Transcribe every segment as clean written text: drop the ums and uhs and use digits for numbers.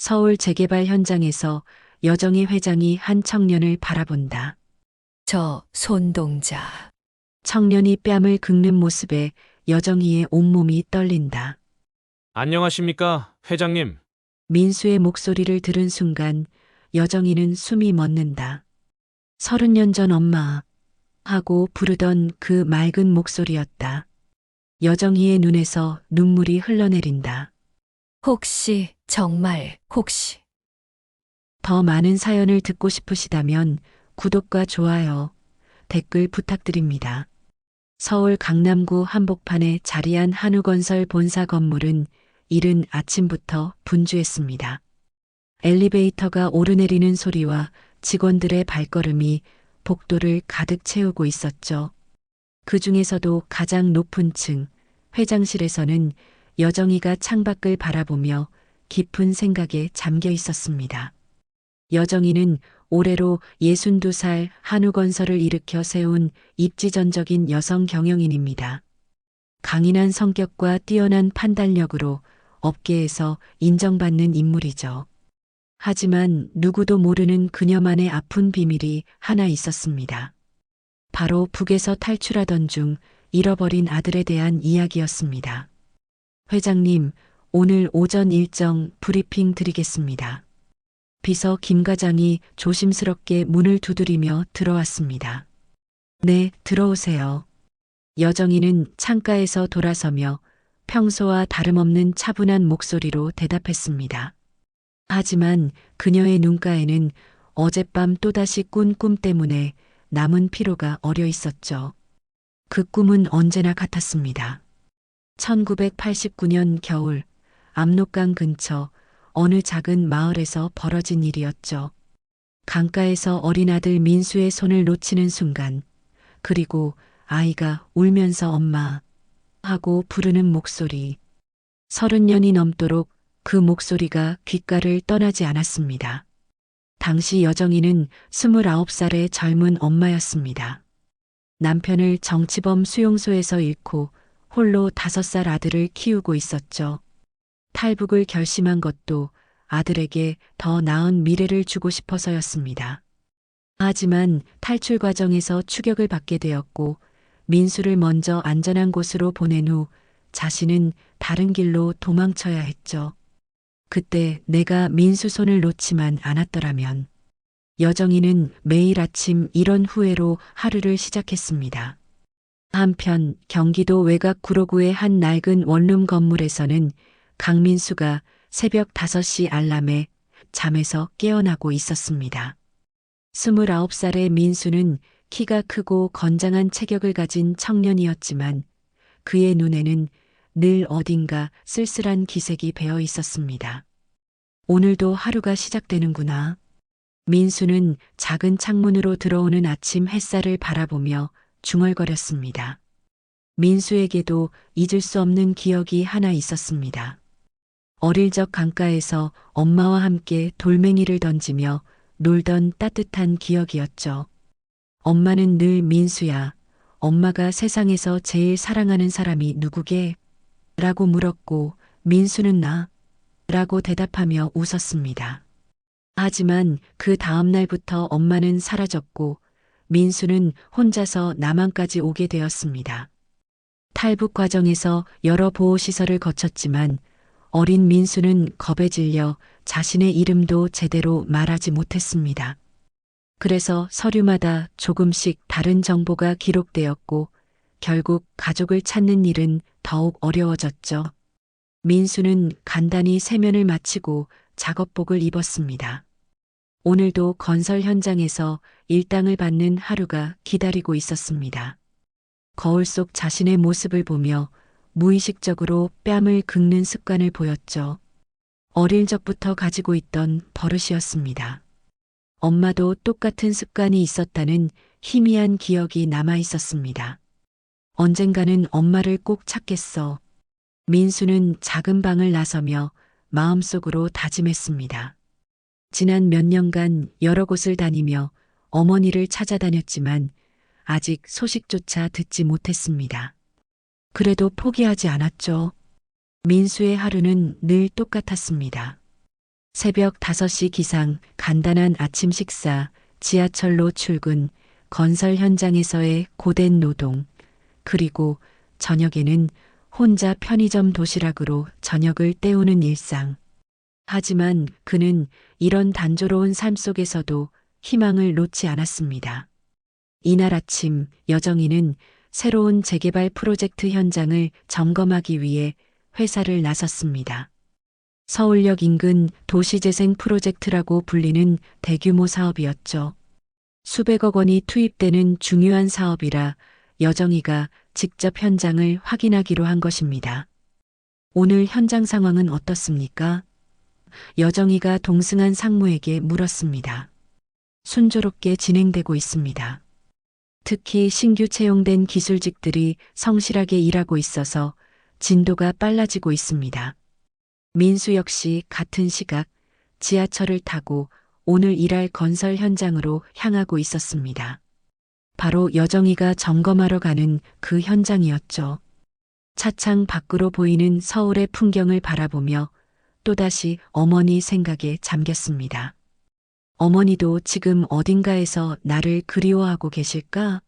서울 재개발 현장에서 여정희 회장이 한 청년을 바라본다. 저 손동자. 청년이 뺨을 긁는 모습에 여정희의 온몸이 떨린다. 안녕하십니까, 회장님. 민수의 목소리를 들은 순간 여정희는 숨이 멎는다. 30년 전 엄마 하고 부르던 그 맑은 목소리였다. 여정희의 눈에서 눈물이 흘러내린다. 혹시, 정말, 혹시. 더 많은 사연을 듣고 싶으시다면 구독과 좋아요, 댓글 부탁드립니다. 서울 강남구 한복판에 자리한 한우건설 본사 건물은 이른 아침부터 분주했습니다. 엘리베이터가 오르내리는 소리와 직원들의 발걸음이 복도를 가득 채우고 있었죠. 그 중에서도 가장 높은 층, 회장실에서는 여정희가 창밖을 바라보며 깊은 생각에 잠겨 있었습니다. 여정희는 올해로 62살 한우건설을 일으켜 세운 입지전적인 여성 경영인입니다. 강인한 성격과 뛰어난 판단력으로 업계에서 인정받는 인물이죠. 하지만 누구도 모르는 그녀만의 아픈 비밀이 하나 있었습니다. 바로 북에서 탈출하던 중 잃어버린 아들에 대한 이야기였습니다. 회장님, 오늘 오전 일정 브리핑 드리겠습니다. 비서 김 과장이 조심스럽게 문을 두드리며 들어왔습니다. 네, 들어오세요. 여정희는 창가에서 돌아서며 평소와 다름없는 차분한 목소리로 대답했습니다. 하지만 그녀의 눈가에는 어젯밤 또다시 꾼 꿈 때문에 남은 피로가 어려 있었죠. 그 꿈은 언제나 같았습니다. 1989년 겨울, 압록강 근처 어느 작은 마을에서 벌어진 일이었죠. 강가에서 어린 아들 민수의 손을 놓치는 순간, 그리고 아이가 울면서 엄마 하고 부르는 목소리. 30년이 넘도록 그 목소리가 귓가를 떠나지 않았습니다. 당시 여정희는 29살의 젊은 엄마였습니다. 남편을 정치범 수용소에서 잃고 홀로 5살 아들을 키우고 있었죠. 탈북을 결심한 것도 아들에게 더 나은 미래를 주고 싶어서였습니다. 하지만 탈출 과정에서 추격을 받게 되었고 민수를 먼저 안전한 곳으로 보낸 후 자신은 다른 길로 도망쳐야 했죠. 그때 내가 민수 손을 놓지만 않았더라면 여정희는 매일 아침 이런 후회로 하루를 시작했습니다. 한편 경기도 외곽 구로구의 한 낡은 원룸 건물에서는 강민수가 새벽 5시 알람에 잠에서 깨어나고 있었습니다. 29살의 민수는 키가 크고 건장한 체격을 가진 청년이었지만 그의 눈에는 늘 어딘가 쓸쓸한 기색이 배어 있었습니다. 오늘도 하루가 시작되는구나. 민수는 작은 창문으로 들어오는 아침 햇살을 바라보며 중얼거렸습니다. 민수에게도 잊을 수 없는 기억이 하나 있었습니다. 어릴 적 강가에서 엄마와 함께 돌멩이를 던지며 놀던 따뜻한 기억이었죠. 엄마는 늘 민수야, 엄마가 세상에서 제일 사랑하는 사람이 누구게? 라고 물었고 민수는 나? 라고 대답하며 웃었습니다. 하지만 그 다음 날부터 엄마는 사라졌고 민수는 혼자서 남한까지 오게 되었습니다. 탈북 과정에서 여러 보호시설을 거쳤지만 어린 민수는 겁에 질려 자신의 이름도 제대로 말하지 못했습니다. 그래서 서류마다 조금씩 다른 정보가 기록되었고 결국 가족을 찾는 일은 더욱 어려워졌죠. 민수는 간단히 세면을 마치고 작업복을 입었습니다. 오늘도 건설 현장에서 일당을 받는 하루가 기다리고 있었습니다. 거울 속 자신의 모습을 보며 무의식적으로 뺨을 긁는 습관을 보였죠. 어릴 적부터 가지고 있던 버릇이었습니다. 엄마도 똑같은 습관이 있었다는 희미한 기억이 남아 있었습니다. 언젠가는 엄마를 꼭 찾겠어. 민수는 작은 방을 나서며 마음속으로 다짐했습니다. 지난 몇 년간 여러 곳을 다니며 어머니를 찾아다녔지만 아직 소식조차 듣지 못했습니다. 그래도 포기하지 않았죠. 민수의 하루는 늘 똑같았습니다. 새벽 5시 기상, 간단한 아침 식사, 지하철로 출근, 건설 현장에서의 고된 노동, 그리고 저녁에는 혼자 편의점 도시락으로 저녁을 때우는 일상. 하지만 그는 이런 단조로운 삶 속에서도 희망을 놓지 않았습니다. 이날 아침 여정이는 새로운 재개발 프로젝트 현장을 점검하기 위해 회사를 나섰습니다. 서울역 인근 도시재생 프로젝트라고 불리는 대규모 사업이었죠. 수백억 원이 투입되는 중요한 사업이라 여정이가 직접 현장을 확인하기로 한 것입니다. 오늘 현장 상황은 어떻습니까? 여정이가 동승한 상무에게 물었습니다. 순조롭게 진행되고 있습니다. 특히 신규 채용된 기술직들이 성실하게 일하고 있어서 진도가 빨라지고 있습니다. 민수 역시 같은 시각 지하철을 타고 오늘 일할 건설 현장으로 향하고 있었습니다. 바로 여정이가 점검하러 가는 그 현장이었죠. 차창 밖으로 보이는 서울의 풍경을 바라보며 또다시 어머니 생각에 잠겼습니다. 어머니도 지금 어딘가에서 나를 그리워하고 계실까?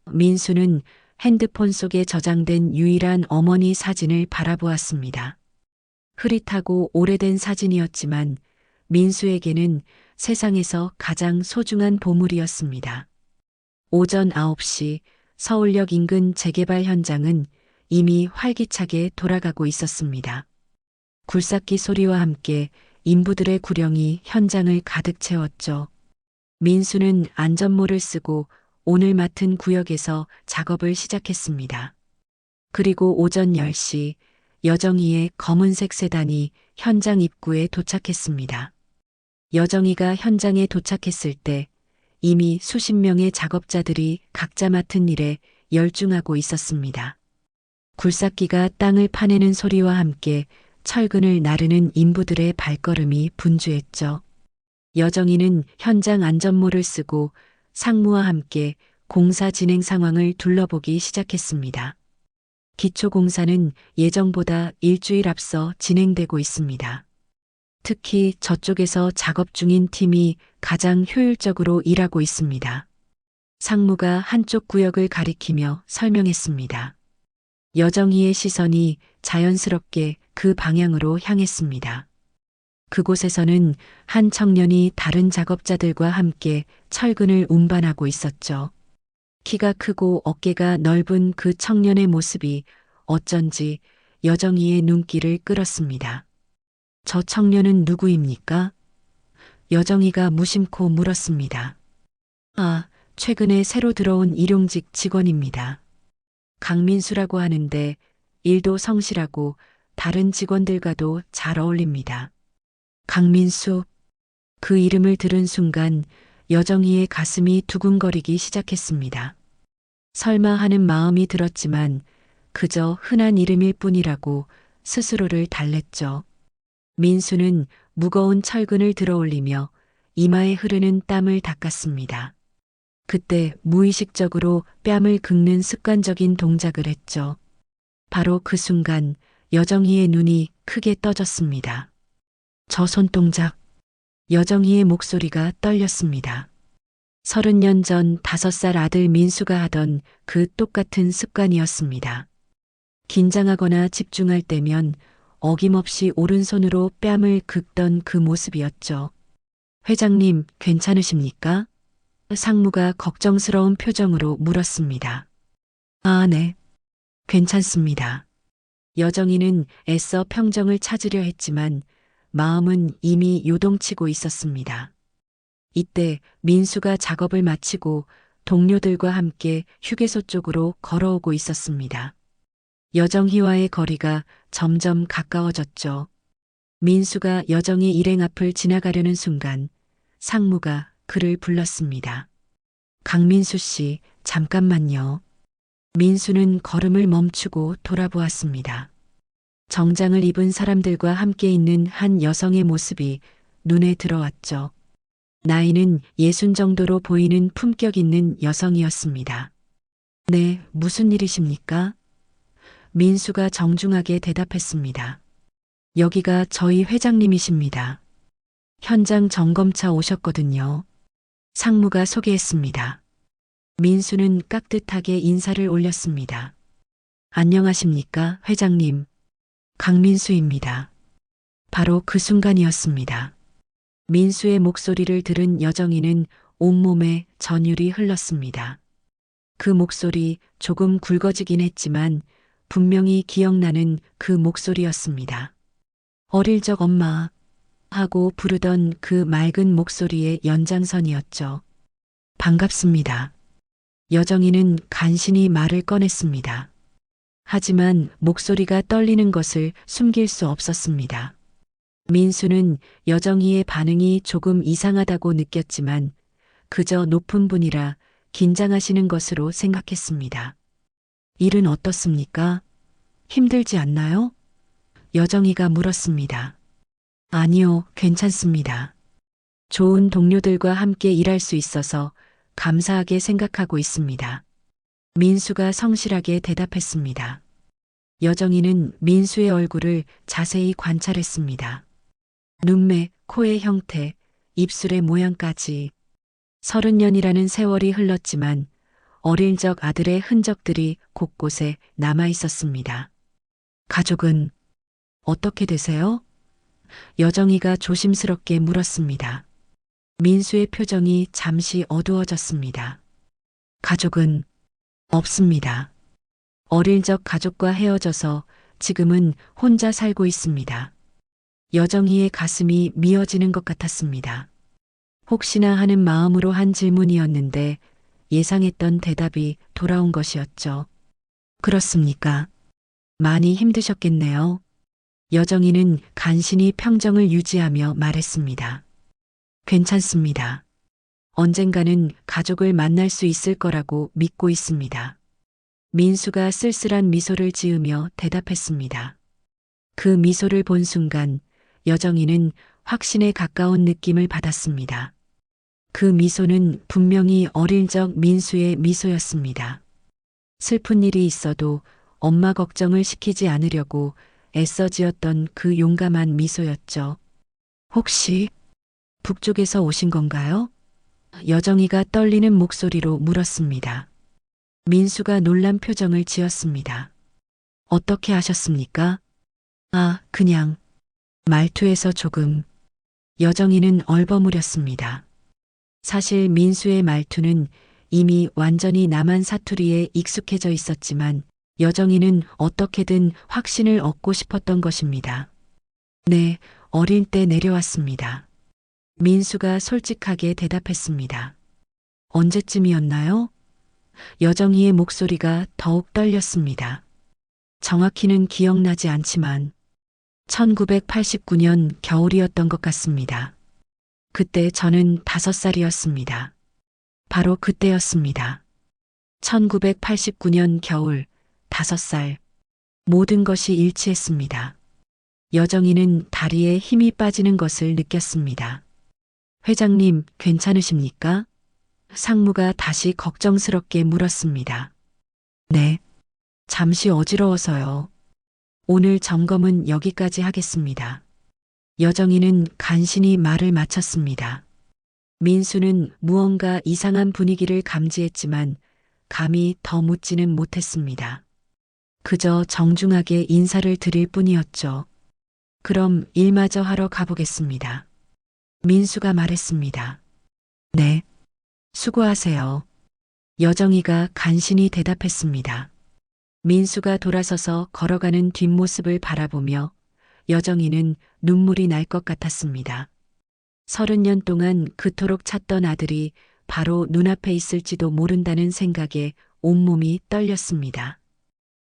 민수는 핸드폰 속에 저장된 유일한 어머니 사진을 바라보았습니다. 흐릿하고 오래된 사진이었지만 민수에게는 세상에서 가장 소중한 보물이었습니다. 오전 9시 서울역 인근 재개발 현장은 이미 활기차게 돌아가고 있었습니다. 굴삭기 소리와 함께 인부들의 구령이 현장을 가득 채웠죠. 민수는 안전모를 쓰고 오늘 맡은 구역에서 작업을 시작했습니다. 그리고 오전 10시 여정이의 검은색 세단이 현장 입구에 도착했습니다. 여정이가 현장에 도착했을 때 이미 수십 명의 작업자들이 각자 맡은 일에 열중하고 있었습니다. 굴삭기가 땅을 파내는 소리와 함께 철근을 나르는 인부들의 발걸음이 분주했죠. 여정이는 현장 안전모를 쓰고 상무와 함께 공사 진행 상황을 둘러보기 시작했습니다. 기초공사는 예정보다 일주일 앞서 진행되고 있습니다. 특히 저쪽에서 작업 중인 팀이 가장 효율적으로 일하고 있습니다. 상무가 한쪽 구역을 가리키며 설명했습니다. 여정이의 시선이 자연스럽게 그 방향으로 향했습니다. 그곳에서는 한 청년이 다른 작업자들과 함께 철근을 운반하고 있었죠. 키가 크고 어깨가 넓은 그 청년의 모습이 어쩐지 여정이의 눈길을 끌었습니다. 저 청년은 누구입니까? 여정이가 무심코 물었습니다. 아, 최근에 새로 들어온 일용직 직원입니다. 강민수라고 하는데 일도 성실하고 다른 직원들과도 잘 어울립니다. 강민수. 그 이름을 들은 순간 여정이의 가슴이 두근거리기 시작했습니다. 설마 하는 마음이 들었지만 그저 흔한 이름일 뿐이라고 스스로를 달랬죠. 민수는 무거운 철근을 들어올리며 이마에 흐르는 땀을 닦았습니다. 그때 무의식적으로 뺨을 긁는 습관적인 동작을 했죠. 바로 그 순간 여정이의 눈이 크게 떠졌습니다. 저 손동작. 여정이의 목소리가 떨렸습니다. 30년 전 5살 아들 민수가 하던 그 똑같은 습관이었습니다. 긴장하거나 집중할 때면 어김없이 오른손으로 뺨을 긁던 그 모습이었죠. 회장님, 괜찮으십니까? 상무가 걱정스러운 표정으로 물었습니다. 아, 네. 괜찮습니다. 여정이는 애써 평정을 찾으려 했지만 마음은 이미 요동치고 있었습니다. 이때 민수가 작업을 마치고 동료들과 함께 휴게소 쪽으로 걸어오고 있었습니다. 여정희와의 거리가 점점 가까워졌죠. 민수가 여정희 일행 앞을 지나가려는 순간 상무가 그를 불렀습니다. 강민수 씨, 잠깐만요. 민수는 걸음을 멈추고 돌아보았습니다. 정장을 입은 사람들과 함께 있는 한 여성의 모습이 눈에 들어왔죠. 나이는 60 정도로 보이는 품격 있는 여성이었습니다. 네, 무슨 일이십니까? 민수가 정중하게 대답했습니다. 여기가 저희 회장님이십니다. 현장 점검차 오셨거든요. 상무가 소개했습니다. 민수는 깍듯하게 인사를 올렸습니다. 안녕하십니까, 회장님. 강민수입니다. 바로 그 순간이었습니다. 민수의 목소리를 들은 여정이는 온몸에 전율이 흘렀습니다. 그 목소리 조금 굵어지긴 했지만 분명히 기억나는 그 목소리였습니다. 어릴 적 엄마 하고 부르던 그 맑은 목소리의 연장선이었죠. 반갑습니다. 여정이는 간신히 말을 꺼냈습니다. 하지만 목소리가 떨리는 것을 숨길 수 없었습니다. 민수는 여정이의 반응이 조금 이상하다고 느꼈지만 그저 높은 분이라 긴장하시는 것으로 생각했습니다. 일은 어떻습니까? 힘들지 않나요? 여정이가 물었습니다. 아니요, 괜찮습니다. 좋은 동료들과 함께 일할 수 있어서 감사하게 생각하고 있습니다. 민수가 성실하게 대답했습니다. 여정이는 민수의 얼굴을 자세히 관찰했습니다. 눈매, 코의 형태, 입술의 모양까지 30년이라는 세월이 흘렀지만 어릴 적 아들의 흔적들이 곳곳에 남아 있었습니다. 가족은 어떻게 되세요? 여정이가 조심스럽게 물었습니다. 민수의 표정이 잠시 어두워졌습니다. 가족은 없습니다. 어릴 적 가족과 헤어져서 지금은 혼자 살고 있습니다. 여정이의 가슴이 미어지는 것 같았습니다. 혹시나 하는 마음으로 한 질문이었는데 예상했던 대답이 돌아온 것이었죠. 그렇습니까? 많이 힘드셨겠네요. 여정이는 간신히 평정을 유지하며 말했습니다. 괜찮습니다. 언젠가는 가족을 만날 수 있을 거라고 믿고 있습니다. 민수가 쓸쓸한 미소를 지으며 대답했습니다. 그 미소를 본 순간 여정이는 확신에 가까운 느낌을 받았습니다. 그 미소는 분명히 어릴 적 민수의 미소였습니다. 슬픈 일이 있어도 엄마 걱정을 시키지 않으려고 애써 지었던 그 용감한 미소였죠. 혹시 북쪽에서 오신 건가요? 여정이가 떨리는 목소리로 물었습니다. 민수가 놀란 표정을 지었습니다. 어떻게 하셨습니까? 아, 그냥 말투에서 조금. 여정이는 얼버무렸습니다. 사실 민수의 말투는 이미 완전히 남한 사투리에 익숙해져 있었지만 여정이는 어떻게든 확신을 얻고 싶었던 것입니다. 네, 어릴 때 내려왔습니다. 민수가 솔직하게 대답했습니다. 언제쯤이었나요? 여정이의 목소리가 더욱 떨렸습니다. 정확히는 기억나지 않지만 1989년 겨울이었던 것 같습니다. 그때 저는 5살이었습니다. 바로 그때였습니다. 1989년 겨울, 5살. 모든 것이 일치했습니다. 여정이는 다리에 힘이 빠지는 것을 느꼈습니다. 회장님, 괜찮으십니까? 상무가 다시 걱정스럽게 물었습니다. 네. 잠시 어지러워서요. 오늘 점검은 여기까지 하겠습니다. 여정이는 간신히 말을 마쳤습니다. 민수는 무언가 이상한 분위기를 감지했지만 감히 더 묻지는 못했습니다. 그저 정중하게 인사를 드릴 뿐이었죠. 그럼 일마저 하러 가보겠습니다. 민수가 말했습니다. 네. 수고하세요. 여정이가 간신히 대답했습니다. 민수가 돌아서서 걸어가는 뒷모습을 바라보며 여정이는 눈물이 날 것 같았습니다. 30년 동안 그토록 찾던 아들이 바로 눈앞에 있을지도 모른다는 생각에 온몸이 떨렸습니다.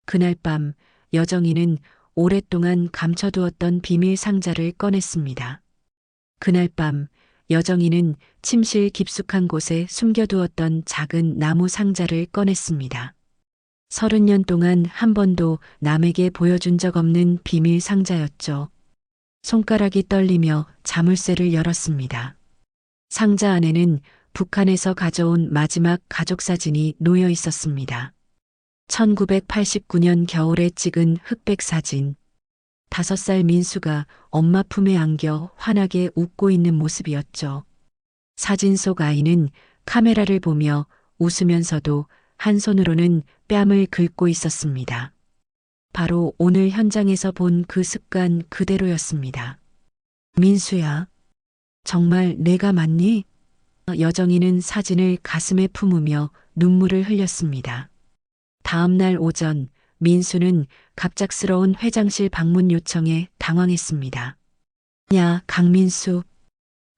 그날 밤 여정이는 오랫동안 감춰두었던 비밀 상자를 꺼냈습니다. 그날 밤 여정이는 침실 깊숙한 곳에 숨겨두었던 작은 나무 상자를 꺼냈습니다. 30년 동안 한 번도 남에게 보여준 적 없는 비밀 상자였죠. 손가락이 떨리며 자물쇠를 열었습니다. 상자 안에는 북한에서 가져온 마지막 가족 사진이 놓여 있었습니다. 1989년 겨울에 찍은 흑백 사진. 5살 민수가 엄마 품에 안겨 환하게 웃고 있는 모습이었죠. 사진 속 아이는 카메라를 보며 웃으면서도 한 손으로는 뺨을 긁고 있었습니다. 바로 오늘 현장에서 본 그 습관 그대로였습니다. 민수야, 정말 내가 맞니? 여정이는 사진을 가슴에 품으며 눈물을 흘렸습니다. 다음 날 오전 민수는 갑작스러운 회장실 방문 요청에 당황했습니다. 야, 강민수,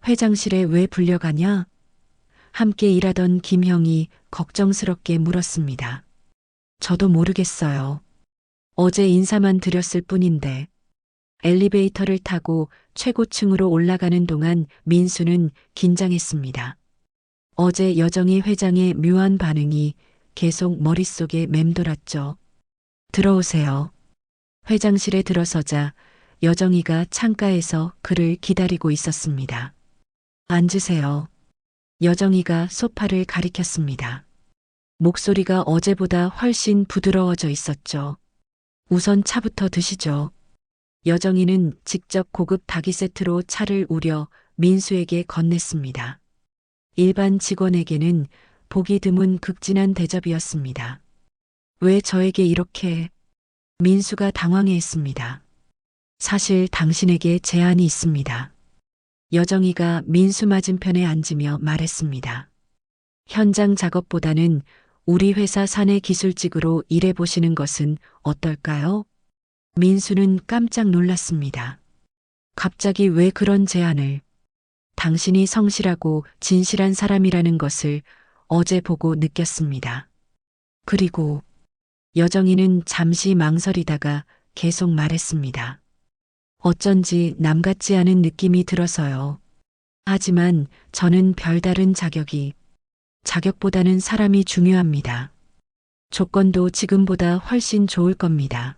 회장실에 왜 불려가냐? 함께 일하던 김형이 걱정스럽게 물었습니다. 저도 모르겠어요. 어제 인사만 드렸을 뿐인데. 엘리베이터를 타고 최고층으로 올라가는 동안 민수는 긴장했습니다. 어제 여정희 회장의 묘한 반응이 계속 머릿속에 맴돌았죠. 들어오세요. 회장실에 들어서자 여정희가 창가에서 그를 기다리고 있었습니다. 앉으세요. 여정희가 소파를 가리켰습니다. 목소리가 어제보다 훨씬 부드러워져 있었죠. 우선 차부터 드시죠. 여정희는 직접 고급 닭이 세트로 차를 우려 민수에게 건넸습니다. 일반 직원에게는 보기 드문 극진한 대접이었습니다. 왜 저에게 이렇게? 민수가 당황해했습니다. 사실 당신에게 제안이 있습니다. 여정희가 민수 맞은편에 앉으며 말했습니다. 현장 작업보다는 우리 회사 사내 기술직으로 일해보시는 것은 어떨까요? 민수는 깜짝 놀랐습니다. 갑자기 왜 그런 제안을? 당신이 성실하고 진실한 사람이라는 것을 어제 보고 느꼈습니다. 그리고 여정희는 잠시 망설이다가 계속 말했습니다. 어쩐지 남 같지 않은 느낌이 들어서요. 하지만 저는 별다른 자격보다는 사람이 중요합니다. 조건도 지금보다 훨씬 좋을 겁니다.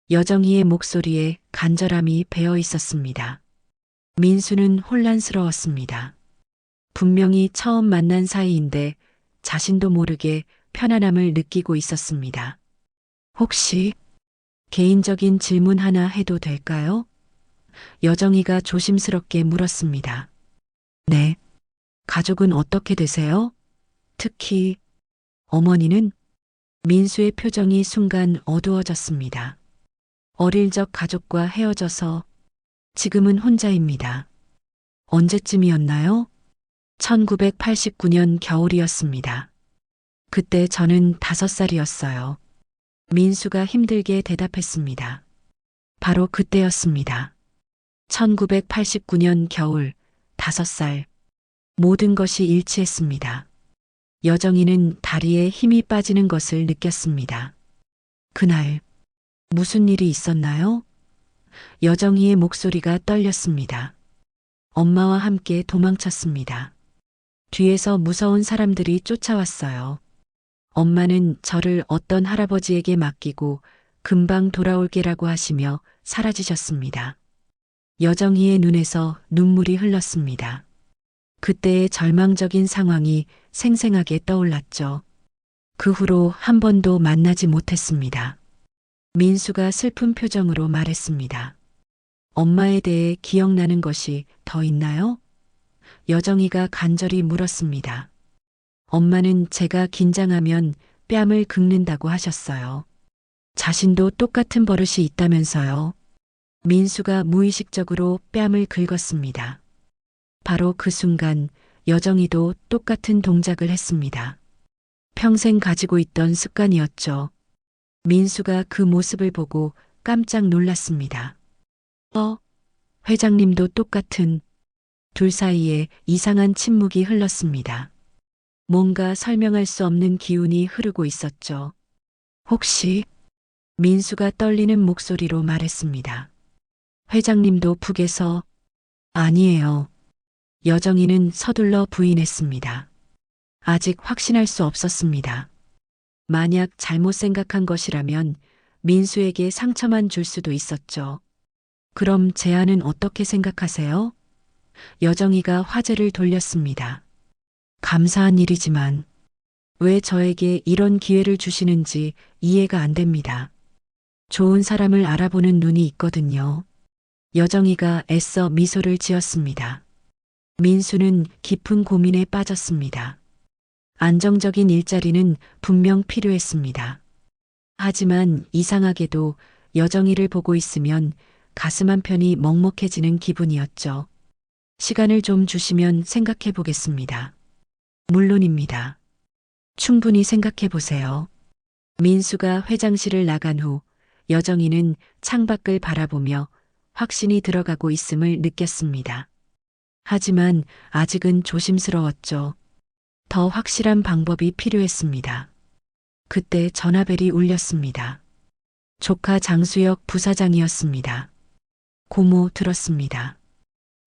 여정희의 목소리에 간절함이 배어 있었습니다. 민수는 혼란스러웠습니다. 분명히 처음 만난 사이인데 자신도 모르게 편안함을 느끼고 있었습니다. 혹시 개인적인 질문 하나 해도 될까요? 여정희가 조심스럽게 물었습니다. 네. 가족은 어떻게 되세요? 특히 어머니는? 민수의 표정이 순간 어두워졌습니다. 어릴 적 가족과 헤어져서 지금은 혼자입니다. 언제쯤이었나요? 1989년 겨울이었습니다. 그때 저는 5살이었어요. 민수가 힘들게 대답했습니다. 바로 그때였습니다. 1989년 겨울, 5살. 모든 것이 일치했습니다. 여정희는 다리에 힘이 빠지는 것을 느꼈습니다. 그날 무슨 일이 있었나요? 여정희의 목소리가 떨렸습니다. 엄마와 함께 도망쳤습니다. 뒤에서 무서운 사람들이 쫓아왔어요. 엄마는 저를 어떤 할아버지에게 맡기고 금방 돌아올게라고 하시며 사라지셨습니다. 여정희의 눈에서 눈물이 흘렀습니다. 그때의 절망적인 상황이 생생하게 떠올랐죠. 그 후로 한 번도 만나지 못했습니다. 민수가 슬픈 표정으로 말했습니다. 엄마에 대해 기억나는 것이 더 있나요? 여정희가 간절히 물었습니다. 엄마는 제가 긴장하면 뺨을 긁는다고 하셨어요. 자신도 똑같은 버릇이 있다면서요. 민수가 무의식적으로 뺨을 긁었습니다. 바로 그 순간 여정희도 똑같은 동작을 했습니다. 평생 가지고 있던 습관이었죠. 민수가 그 모습을 보고 깜짝 놀랐습니다. 회장님도 똑같은. 둘 사이에 이상한 침묵이 흘렀습니다. 뭔가 설명할 수 없는 기운이 흐르고 있었죠. 혹시? 민수가 떨리는 목소리로 말했습니다. 회장님도 북에서? 아니에요. 여정희는 서둘러 부인했습니다. 아직 확신할 수 없었습니다. 만약 잘못 생각한 것이라면 민수에게 상처만 줄 수도 있었죠. 그럼 제안은 어떻게 생각하세요? 여정희가 화제를 돌렸습니다. 감사한 일이지만 왜 저에게 이런 기회를 주시는지 이해가 안 됩니다. 좋은 사람을 알아보는 눈이 있거든요. 여정이가 애써 미소를 지었습니다. 민수는 깊은 고민에 빠졌습니다. 안정적인 일자리는 분명 필요했습니다. 하지만 이상하게도 여정이를 보고 있으면 가슴 한편이 먹먹해지는 기분이었죠. 시간을 좀 주시면 생각해 보겠습니다. 물론입니다. 충분히 생각해 보세요. 민수가 회장실을 나간 후 여정이는 창밖을 바라보며 확신이 들어가고 있음을 느꼈습니다. 하지만 아직은 조심스러웠죠. 더 확실한 방법이 필요했습니다. 그때 전화벨이 울렸습니다. 조카 장수혁 부사장이었습니다. 고모 들었습니다.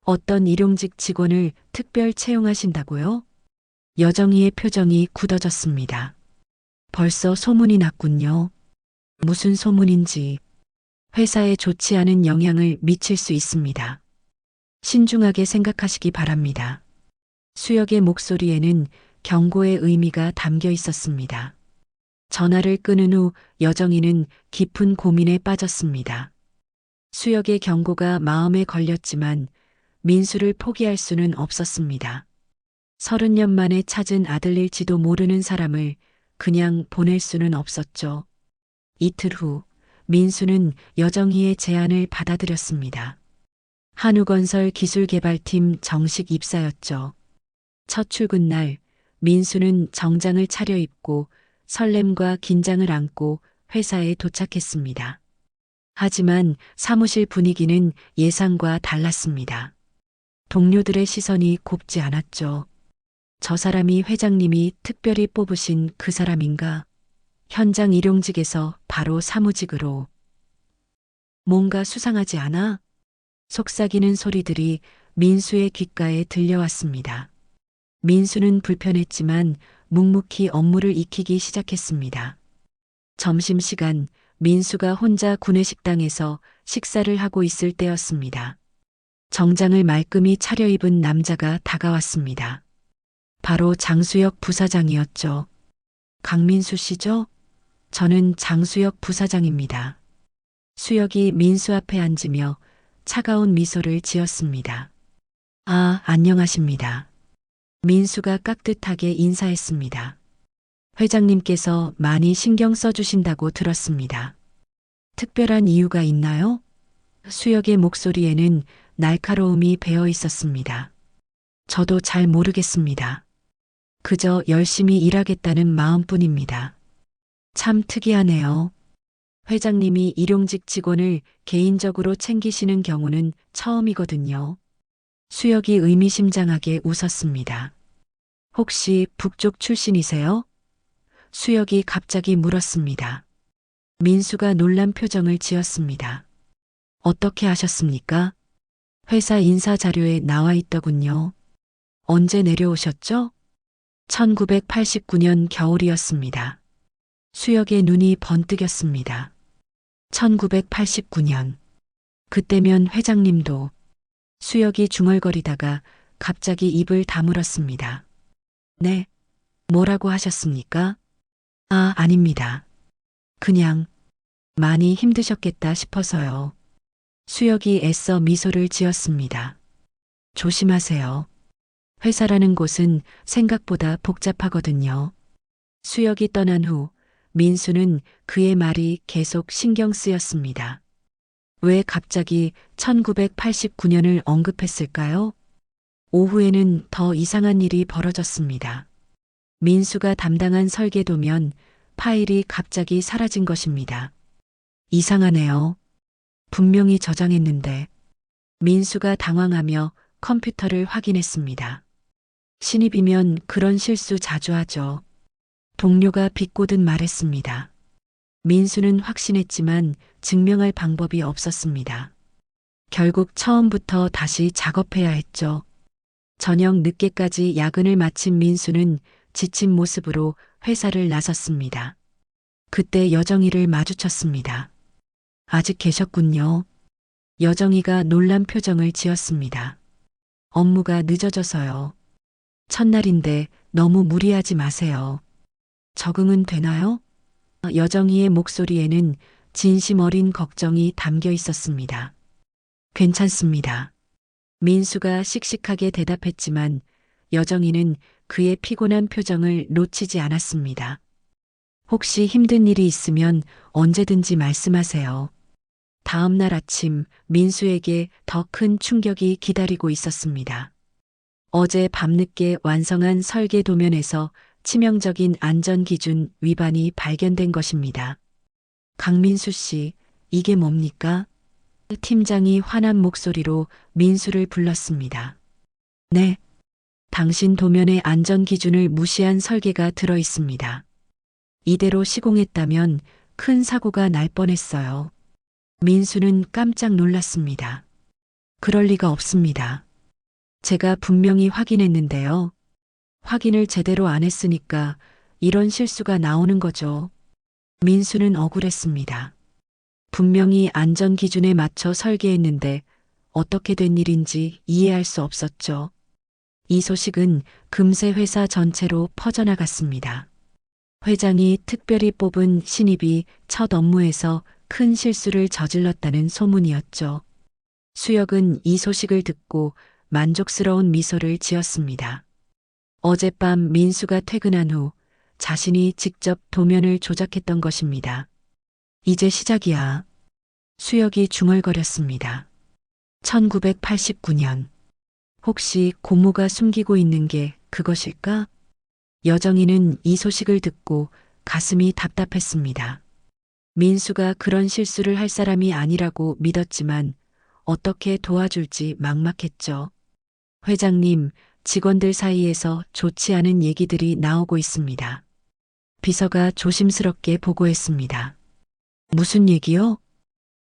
어떤 일용직 직원을 특별 채용하신다고요? 여정이의 표정이 굳어졌습니다. 벌써 소문이 났군요. 무슨 소문인지 회사에 좋지 않은 영향을 미칠 수 있습니다. 신중하게 생각하시기 바랍니다. 수혁의 목소리에는 경고의 의미가 담겨 있었습니다. 전화를 끊은 후 여정이는 깊은 고민에 빠졌습니다. 수혁의 경고가 마음에 걸렸지만 민수를 포기할 수는 없었습니다. 30년 만에 찾은 아들일지도 모르는 사람을 그냥 보낼 수는 없었죠. 이틀 후 민수는 여정희의 제안을 받아들였습니다. 한우건설 기술개발팀 정식 입사였죠. 첫 출근 날 민수는 정장을 차려입고 설렘과 긴장을 안고 회사에 도착했습니다. 하지만 사무실 분위기는 예상과 달랐습니다. 동료들의 시선이 곱지 않았죠. 저 사람이 회장님이 특별히 뽑으신 그 사람인가? 현장 일용직에서 바로 사무직으로. 뭔가 수상하지 않아? 속삭이는 소리들이 민수의 귓가에 들려왔습니다. 민수는 불편했지만 묵묵히 업무를 익히기 시작했습니다. 점심시간 민수가 혼자 구내식당에서 식사를 하고 있을 때였습니다. 정장을 말끔히 차려입은 남자가 다가왔습니다. 바로 장수혁 부사장이었죠. 강민수 씨죠? 저는 장수혁 부사장입니다. 수혁이 민수 앞에 앉으며 차가운 미소를 지었습니다. 아, 안녕하십니다. 민수가 깍듯하게 인사했습니다. 회장님께서 많이 신경 써주신다고 들었습니다. 특별한 이유가 있나요? 수혁의 목소리에는 날카로움이 배어 있었습니다. 저도 잘 모르겠습니다. 그저 열심히 일하겠다는 마음뿐입니다. 참 특이하네요. 회장님이 일용직 직원을 개인적으로 챙기시는 경우는 처음이거든요. 수혁이 의미심장하게 웃었습니다. 혹시 북쪽 출신이세요? 수혁이 갑자기 물었습니다. 민수가 놀란 표정을 지었습니다. 어떻게 아셨습니까? 회사 인사 자료에 나와 있더군요. 언제 내려오셨죠? 1989년 겨울이었습니다. 수혁의 눈이 번뜩였습니다. 1989년. 그때면 회장님도. 수혁이 중얼거리다가 갑자기 입을 다물었습니다. 네. 뭐라고 하셨습니까? 아, 아닙니다. 그냥 많이 힘드셨겠다 싶어서요. 수혁이 애써 미소를 지었습니다. 조심하세요. 회사라는 곳은 생각보다 복잡하거든요. 수혁이 떠난 후 민수는 그의 말이 계속 신경 쓰였습니다. 왜 갑자기 1989년을 언급했을까요? 오후에는 더 이상한 일이 벌어졌습니다. 민수가 담당한 설계도면 파일이 갑자기 사라진 것입니다. 이상하네요. 분명히 저장했는데. 민수가 당황하며 컴퓨터를 확인했습니다. 신입이면 그런 실수 자주 하죠. 동료가 비꼬듯 말했습니다. 민수는 확신했지만 증명할 방법이 없었습니다. 결국 처음부터 다시 작업해야 했죠. 저녁 늦게까지 야근을 마친 민수는 지친 모습으로 회사를 나섰습니다. 그때 여정이를 마주쳤습니다. 아직 계셨군요. 여정이가 놀란 표정을 지었습니다. 업무가 늦어져서요. 첫날인데 너무 무리하지 마세요. 적응은 되나요? 여정이의 목소리에는 진심 어린 걱정이 담겨 있었습니다. 괜찮습니다. 민수가 씩씩하게 대답했지만 여정이는 그의 피곤한 표정을 놓치지 않았습니다. 혹시 힘든 일이 있으면 언제든지 말씀하세요. 다음 날 아침 민수에게 더 큰 충격이 기다리고 있었습니다. 어제 밤늦게 완성한 설계 도면에서 치명적인 안전기준 위반이 발견된 것입니다. 강민수 씨, 이게 뭡니까? 팀장이 화난 목소리로 민수를 불렀습니다. 네. 당신 도면에 안전기준을 무시한 설계가 들어 있습니다. 이대로 시공했다면 큰 사고가 날 뻔했어요. 민수는 깜짝 놀랐습니다. 그럴 리가 없습니다. 제가 분명히 확인했는데요. 확인을 제대로 안 했으니까 이런 실수가 나오는 거죠. 민수는 억울했습니다. 분명히 안전 기준에 맞춰 설계했는데 어떻게 된 일인지 이해할 수 없었죠. 이 소식은 금세 회사 전체로 퍼져나갔습니다. 회장이 특별히 뽑은 신입이 첫 업무에서 큰 실수를 저질렀다는 소문이었죠. 수혁은 이 소식을 듣고 만족스러운 미소를 지었습니다. 어젯밤 민수가 퇴근한 후 자신이 직접 도면을 조작했던 것입니다. 이제 시작이야. 수혁이 중얼거렸습니다. 1989년. 혹시 고모가 숨기고 있는 게 그것일까? 여정이는 이 소식을 듣고 가슴이 답답했습니다. 민수가 그런 실수를 할 사람이 아니라고 믿었지만 어떻게 도와줄지 막막했죠. 회장님, 직원들 사이에서 좋지 않은 얘기들이 나오고 있습니다. 비서가 조심스럽게 보고했습니다. 무슨 얘기요?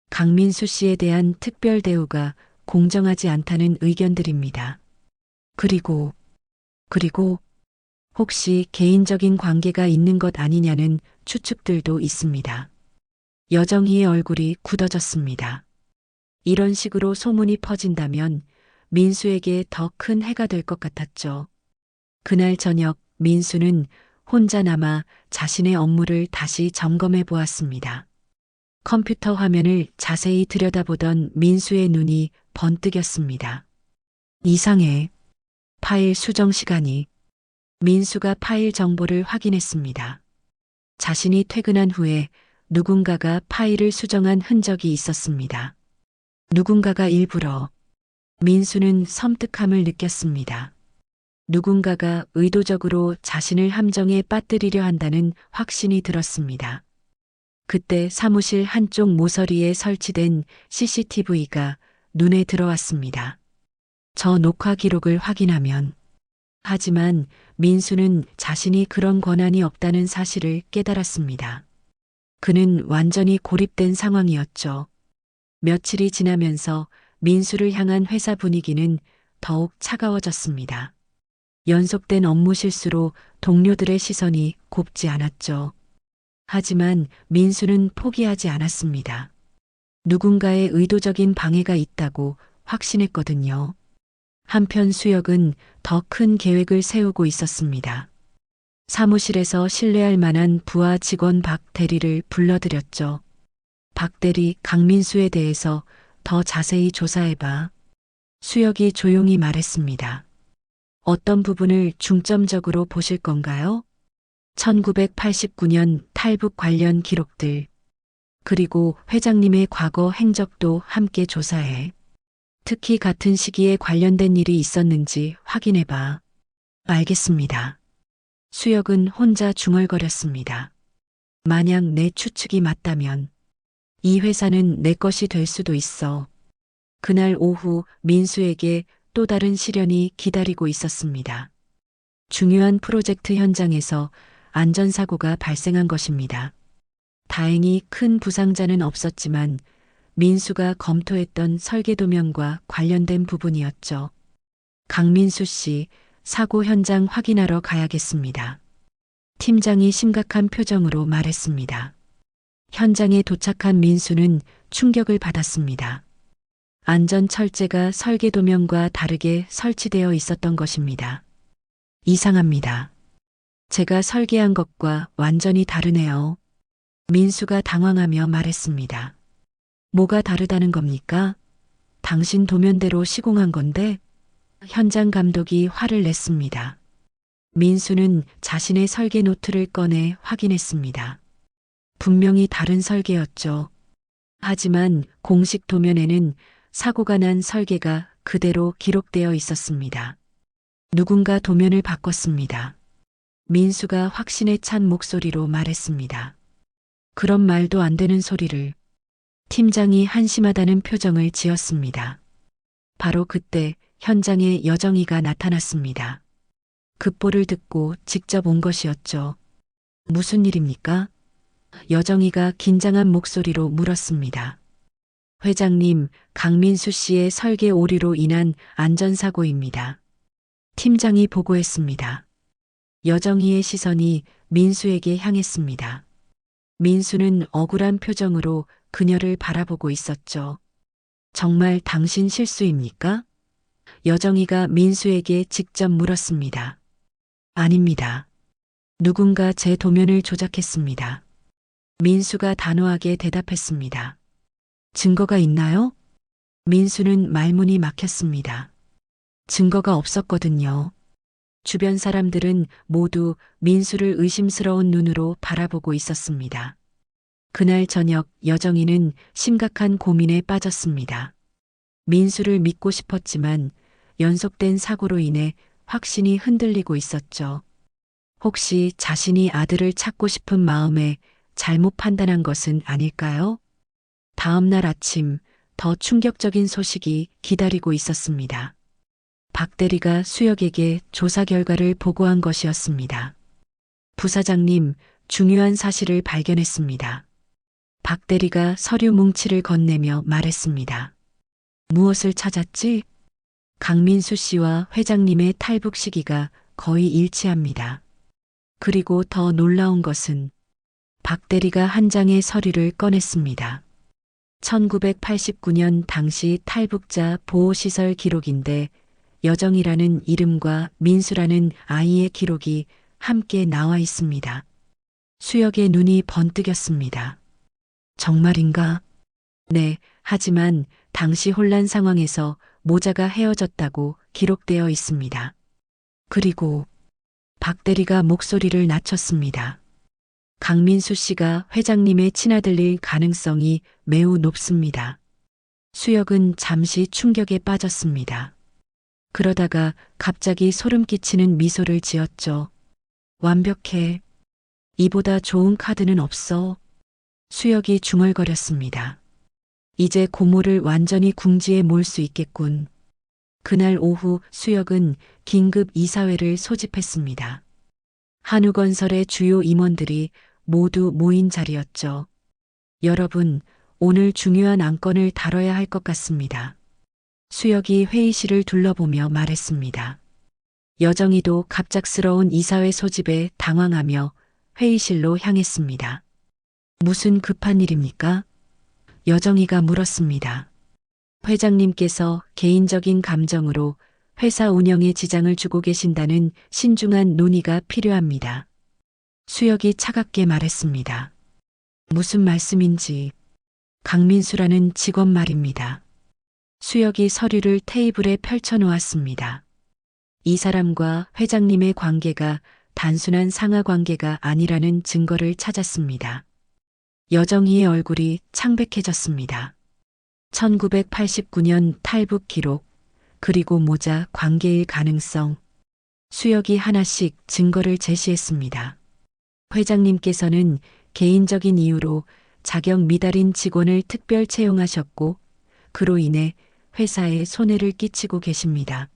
강민수 씨에 대한 특별 대우가 공정하지 않다는 의견들입니다. 그리고 혹시 개인적인 관계가 있는 것 아니냐는 추측들도 있습니다. 여정희의 얼굴이 굳어졌습니다. 이런 식으로 소문이 퍼진다면 민수에게 더 큰 해가 될 것 같았죠. 그날 저녁 민수는 혼자 남아 자신의 업무를 다시 점검해 보았습니다. 컴퓨터 화면을 자세히 들여다보던 민수의 눈이 번뜩였습니다. 이상해. 파일 수정 시간이. 민수가 파일 정보를 확인했습니다. 자신이 퇴근한 후에 누군가가 파일을 수정한 흔적이 있었습니다. 누군가가 일부러. 민수는 섬뜩함을 느꼈습니다. 누군가가 의도적으로 자신을 함정에 빠뜨리려 한다는 확신이 들었습니다. 그때 사무실 한쪽 모서리에 설치된 CCTV가 눈에 들어왔습니다. 저 녹화 기록을 확인하면. 하지만 민수는 자신이 그런 권한이 없다는 사실을 깨달았습니다. 그는 완전히 고립된 상황이었죠. 며칠이 지나면서 민수를 향한 회사 분위기는 더욱 차가워졌습니다. 연속된 업무 실수로 동료들의 시선이 곱지 않았죠. 하지만 민수는 포기하지 않았습니다. 누군가의 의도적인 방해가 있다고 확신했거든요. 한편 수혁은 더 큰 계획을 세우고 있었습니다. 사무실에서 신뢰할 만한 부하 직원 박 대리를 불러들였죠. 박 대리, 강민수에 대해서 더 자세히 조사해봐. 수혁이 조용히 말했습니다. 어떤 부분을 중점적으로 보실 건가요? 1989년 탈북 관련 기록들, 그리고 회장님의 과거 행적도 함께 조사해. 특히 같은 시기에 관련된 일이 있었는지 확인해봐. 알겠습니다. 수혁은 혼자 중얼거렸습니다. 만약 내 추측이 맞다면 이 회사는 내 것이 될 수도 있어. 그날 오후 민수에게 또 다른 시련이 기다리고 있었습니다. 중요한 프로젝트 현장에서 안전사고가 발생한 것입니다. 다행히 큰 부상자는 없었지만 민수가 검토했던 설계도면과 관련된 부분이었죠. 강민수 씨, 사고 현장 확인하러 가야겠습니다. 팀장이 심각한 표정으로 말했습니다. 현장에 도착한 민수는 충격을 받았습니다. 안전 철제가 설계도면과 다르게 설치되어 있었던 것입니다. 이상합니다. 제가 설계한 것과 완전히 다르네요. 민수가 당황하며 말했습니다. 뭐가 다르다는 겁니까? 당신 도면대로 시공한 건데? 현장 감독이 화를 냈습니다. 민수는 자신의 설계 노트를 꺼내 확인했습니다. 분명히 다른 설계였죠. 하지만 공식 도면에는 사고가 난 설계가 그대로 기록되어 있었습니다. 누군가 도면을 바꿨습니다. 민수가 확신에 찬 목소리로 말했습니다. 그런 말도 안 되는 소리를. 팀장이 한심하다는 표정을 지었습니다. 바로 그때 현장에 여정이가 나타났습니다. 급보를 듣고 직접 온 것이었죠. 무슨 일입니까? 여정이가 긴장한 목소리로 물었습니다. 회장님, 강민수 씨의 설계 오류로 인한 안전사고입니다. 팀장이 보고했습니다. 여정이의 시선이 민수에게 향했습니다. 민수는 억울한 표정으로 그녀를 바라보고 있었죠. 정말 당신 실수입니까? 여정이가 민수에게 직접 물었습니다. 아닙니다. 누군가 제 도면을 조작했습니다. 민수가 단호하게 대답했습니다. 증거가 있나요? 민수는 말문이 막혔습니다. 증거가 없었거든요. 주변 사람들은 모두 민수를 의심스러운 눈으로 바라보고 있었습니다. 그날 저녁 여정이는 심각한 고민에 빠졌습니다. 민수를 믿고 싶었지만 연속된 사고로 인해 확신이 흔들리고 있었죠. 혹시 자신이 아들을 찾고 싶은 마음에 잘못 판단한 것은 아닐까요? 다음 날 아침 더 충격적인 소식이 기다리고 있었습니다. 박 대리가 수혁에게 조사 결과를 보고한 것이었습니다. 부사장님, 중요한 사실을 발견했습니다. 박 대리가 서류 뭉치를 건네며 말했습니다. 무엇을 찾았지? 강민수 씨와 회장님의 탈북 시기가 거의 일치합니다. 그리고 더 놀라운 것은 박 대리가 한 장의 서류를 꺼냈습니다. 1989년 당시 탈북자 보호시설 기록인데 여정이라는 이름과 민수라는 아이의 기록이 함께 나와 있습니다. 수혁의 눈이 번뜩였습니다. 정말인가? 네, 하지만 당시 혼란 상황에서 모자가 헤어졌다고 기록되어 있습니다. 그리고 박 대리가 목소리를 낮췄습니다. 강민수 씨가 회장님의 친아들일 가능성이 매우 높습니다. 수혁은 잠시 충격에 빠졌습니다. 그러다가 갑자기 소름 끼치는 미소를 지었죠. 완벽해. 이보다 좋은 카드는 없어. 수혁이 중얼거렸습니다. 이제 고모를 완전히 궁지에 몰 수 있겠군. 그날 오후 수혁은 긴급 이사회를 소집했습니다. 한우건설의 주요 임원들이 모두 모인 자리였죠. 여러분, 오늘 중요한 안건을 다뤄야 할 것 같습니다. 수혁이 회의실을 둘러보며 말했습니다. 여정이도 갑작스러운 이사회 소집에 당황하며 회의실로 향했습니다. 무슨 급한 일입니까? 여정이가 물었습니다. 회장님께서 개인적인 감정으로 회사 운영에 지장을 주고 계신다는 신중한 논의가 필요합니다. 수혁이 차갑게 말했습니다. 무슨 말씀인지. 강민수라는 직원 말입니다. 수혁이 서류를 테이블에 펼쳐놓았습니다. 이 사람과 회장님의 관계가 단순한 상하 관계가 아니라는 증거를 찾았습니다. 여정이의 얼굴이 창백해졌습니다. 1989년 탈북 기록, 그리고 모자 관계일 가능성. 수혁이 하나씩 증거를 제시했습니다. 회장님께서는 개인적인 이유로 자격 미달인 직원을 특별 채용하셨고, 그로 인해 회사에 손해를 끼치고 계십니다.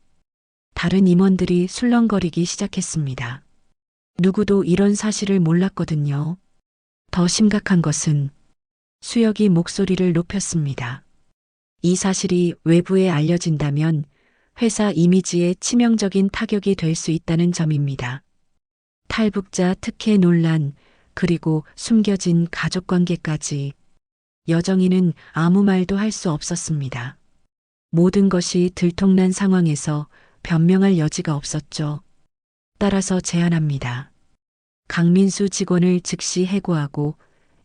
다른 임원들이 술렁거리기 시작했습니다. 누구도 이런 사실을 몰랐거든요. 더 심각한 것은 수혁이 목소리를 높였습니다. 이 사실이 외부에 알려진다면 회사 이미지에 치명적인 타격이 될 수 있다는 점입니다. 탈북자 특혜 논란, 그리고 숨겨진 가족관계까지. 여정이는 아무 말도 할 수 없었습니다. 모든 것이 들통난 상황에서 변명할 여지가 없었죠. 따라서 제안합니다. 강민수 직원을 즉시 해고하고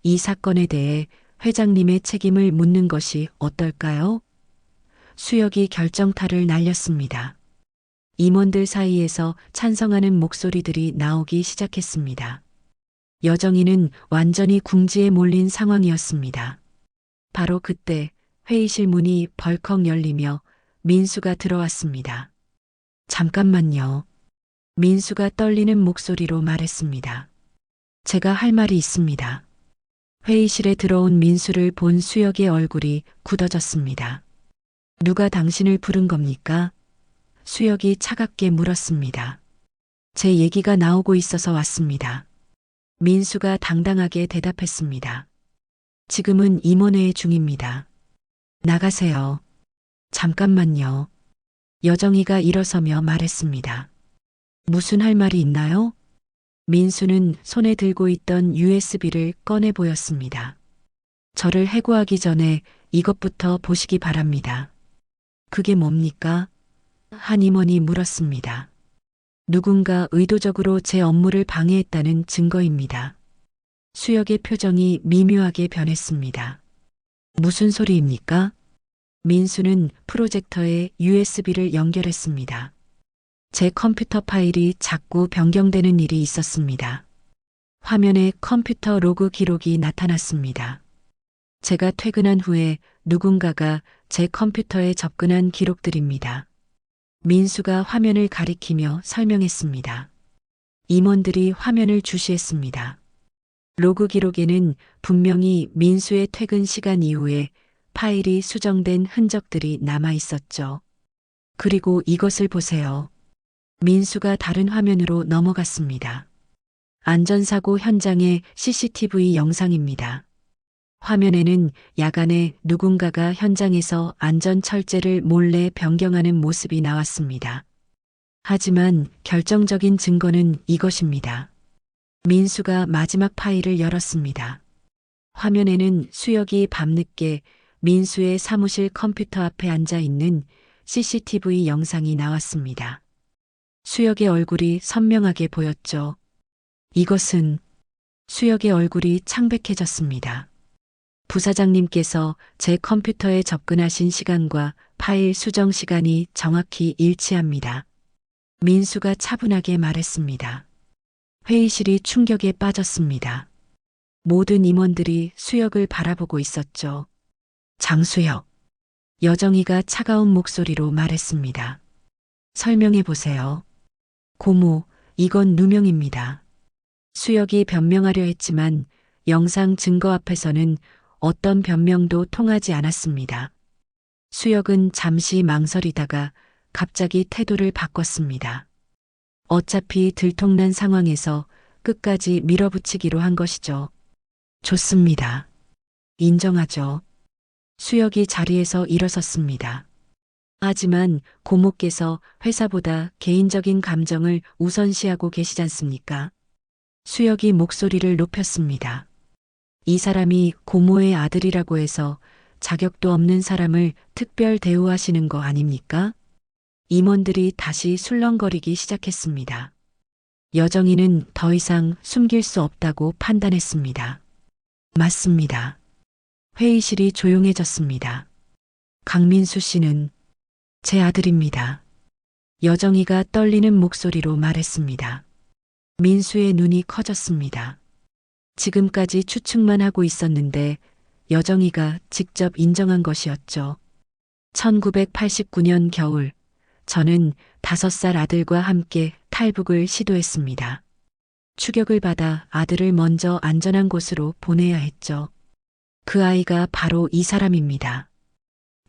이 사건에 대해 회장님의 책임을 묻는 것이 어떨까요? 수혁이 결정타를 날렸습니다. 임원들 사이에서 찬성하는 목소리들이 나오기 시작했습니다. 여정이는 완전히 궁지에 몰린 상황이었습니다. 바로 그때 회의실 문이 벌컥 열리며 민수가 들어왔습니다. 잠깐만요. 민수가 떨리는 목소리로 말했습니다. 제가 할 말이 있습니다. 회의실에 들어온 민수를 본 수혁의 얼굴이 굳어졌습니다. 누가 당신을 부른 겁니까? 수혁이 차갑게 물었습니다. 제 얘기가 나오고 있어서 왔습니다. 민수가 당당하게 대답했습니다. 지금은 임원회의 중입니다. 나가세요. 잠깐만요. 여정이가 일어서며 말했습니다. 무슨 할 말이 있나요? 민수는 손에 들고 있던 USB를 꺼내 보였습니다. 저를 해고하기 전에 이것부터 보시기 바랍니다. 그게 뭡니까? 한 임원이 물었습니다. 누군가 의도적으로 제 업무를 방해했다는 증거입니다. 수혁의 표정이 미묘하게 변했습니다. 무슨 소리입니까? 민수는 프로젝터에 USB를 연결했습니다. 제 컴퓨터 파일이 자꾸 변경되는 일이 있었습니다. 화면에 컴퓨터 로그 기록이 나타났습니다. 제가 퇴근한 후에 누군가가 제 컴퓨터에 접근한 기록들입니다. 민수가 화면을 가리키며 설명했습니다. 임원들이 화면을 주시했습니다. 로그 기록에는 분명히 민수의 퇴근 시간 이후에 파일이 수정된 흔적들이 남아 있었죠. 그리고 이것을 보세요. 민수가 다른 화면으로 넘어갔습니다. 안전사고 현장의 CCTV 영상입니다. 화면에는 야간에 누군가가 현장에서 안전철제를 몰래 변경하는 모습이 나왔습니다. 하지만 결정적인 증거는 이것입니다. 민수가 마지막 파일을 열었습니다. 화면에는 수혁이 밤늦게 민수의 사무실 컴퓨터 앞에 앉아 있는 CCTV 영상이 나왔습니다. 수혁의 얼굴이 선명하게 보였죠. 이것은 수혁의 얼굴이 창백해졌습니다. 부사장님께서 제 컴퓨터에 접근하신 시간과 파일 수정 시간이 정확히 일치합니다. 민수가 차분하게 말했습니다. 회의실이 충격에 빠졌습니다. 모든 임원들이 수혁을 바라보고 있었죠. 장수혁. 여정이가 차가운 목소리로 말했습니다. 설명해 보세요. 고모, 이건 누명입니다. 수혁이 변명하려 했지만 영상 증거 앞에서는 어떤 변명도 통하지 않았습니다. 수혁은 잠시 망설이다가 갑자기 태도를 바꿨습니다. 어차피 들통난 상황에서 끝까지 밀어붙이기로 한 것이죠. 좋습니다. 인정하죠. 수혁이 자리에서 일어섰습니다. 하지만 고모께서 회사보다 개인적인 감정을 우선시하고 계시지 않습니까? 수혁이 목소리를 높였습니다. 이 사람이 고모의 아들이라고 해서 자격도 없는 사람을 특별 대우하시는 거 아닙니까? 임원들이 다시 술렁거리기 시작했습니다. 여정이는 더 이상 숨길 수 없다고 판단했습니다. 맞습니다. 회의실이 조용해졌습니다. 강민수 씨는 제 아들입니다. 여정이가 떨리는 목소리로 말했습니다. 민수의 눈이 커졌습니다. 지금까지 추측만 하고 있었는데 여정이가 직접 인정한 것이었죠. 1989년 겨울, 저는 5살 아들과 함께 탈북을 시도했습니다. 추격을 받아 아들을 먼저 안전한 곳으로 보내야 했죠. 그 아이가 바로 이 사람입니다.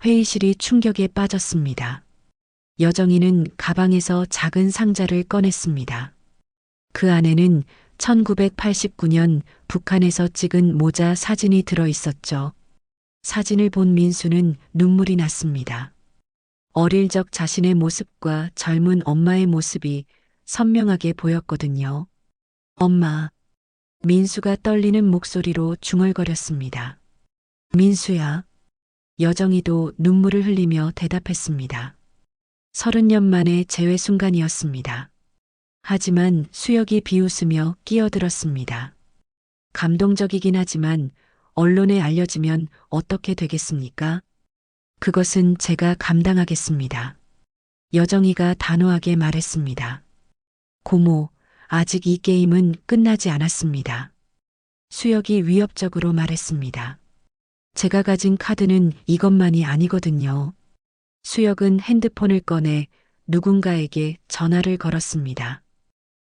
회의실이 충격에 빠졌습니다. 여정이는 가방에서 작은 상자를 꺼냈습니다. 그 안에는 1989년 북한에서 찍은 모자 사진이 들어 있었죠. 사진을 본 민수는 눈물이 났습니다. 어릴 적 자신의 모습과 젊은 엄마의 모습이 선명하게 보였거든요. 엄마. 민수가 떨리는 목소리로 중얼거렸습니다. 민수야. 여정이도 눈물을 흘리며 대답했습니다. 30년 만의 재회 순간이었습니다. 하지만 수혁이 비웃으며 끼어들었습니다. 감동적이긴 하지만 언론에 알려지면 어떻게 되겠습니까? 그것은 제가 감당하겠습니다. 여정이가 단호하게 말했습니다. 고모, 아직 이 게임은 끝나지 않았습니다. 수혁이 위협적으로 말했습니다. 제가 가진 카드는 이것만이 아니거든요. 수혁은 핸드폰을 꺼내 누군가에게 전화를 걸었습니다.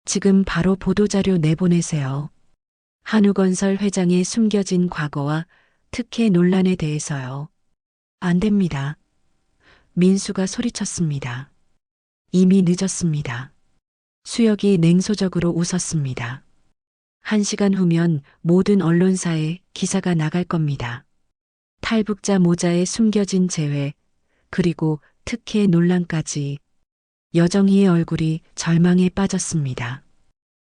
지금 바로 보도자료 내보내세요. 한우건설 회장의 숨겨진 과거와 특혜 논란에 대해서요. 안 됩니다. 민수가 소리쳤습니다. 이미 늦었습니다. 수혁이 냉소적으로 웃었습니다. 1시간 후면 모든 언론사에 기사가 나갈 겁니다. 탈북자 모자에 숨겨진 재회, 그리고 특혜 논란까지. 여정희의 얼굴이 절망에 빠졌습니다.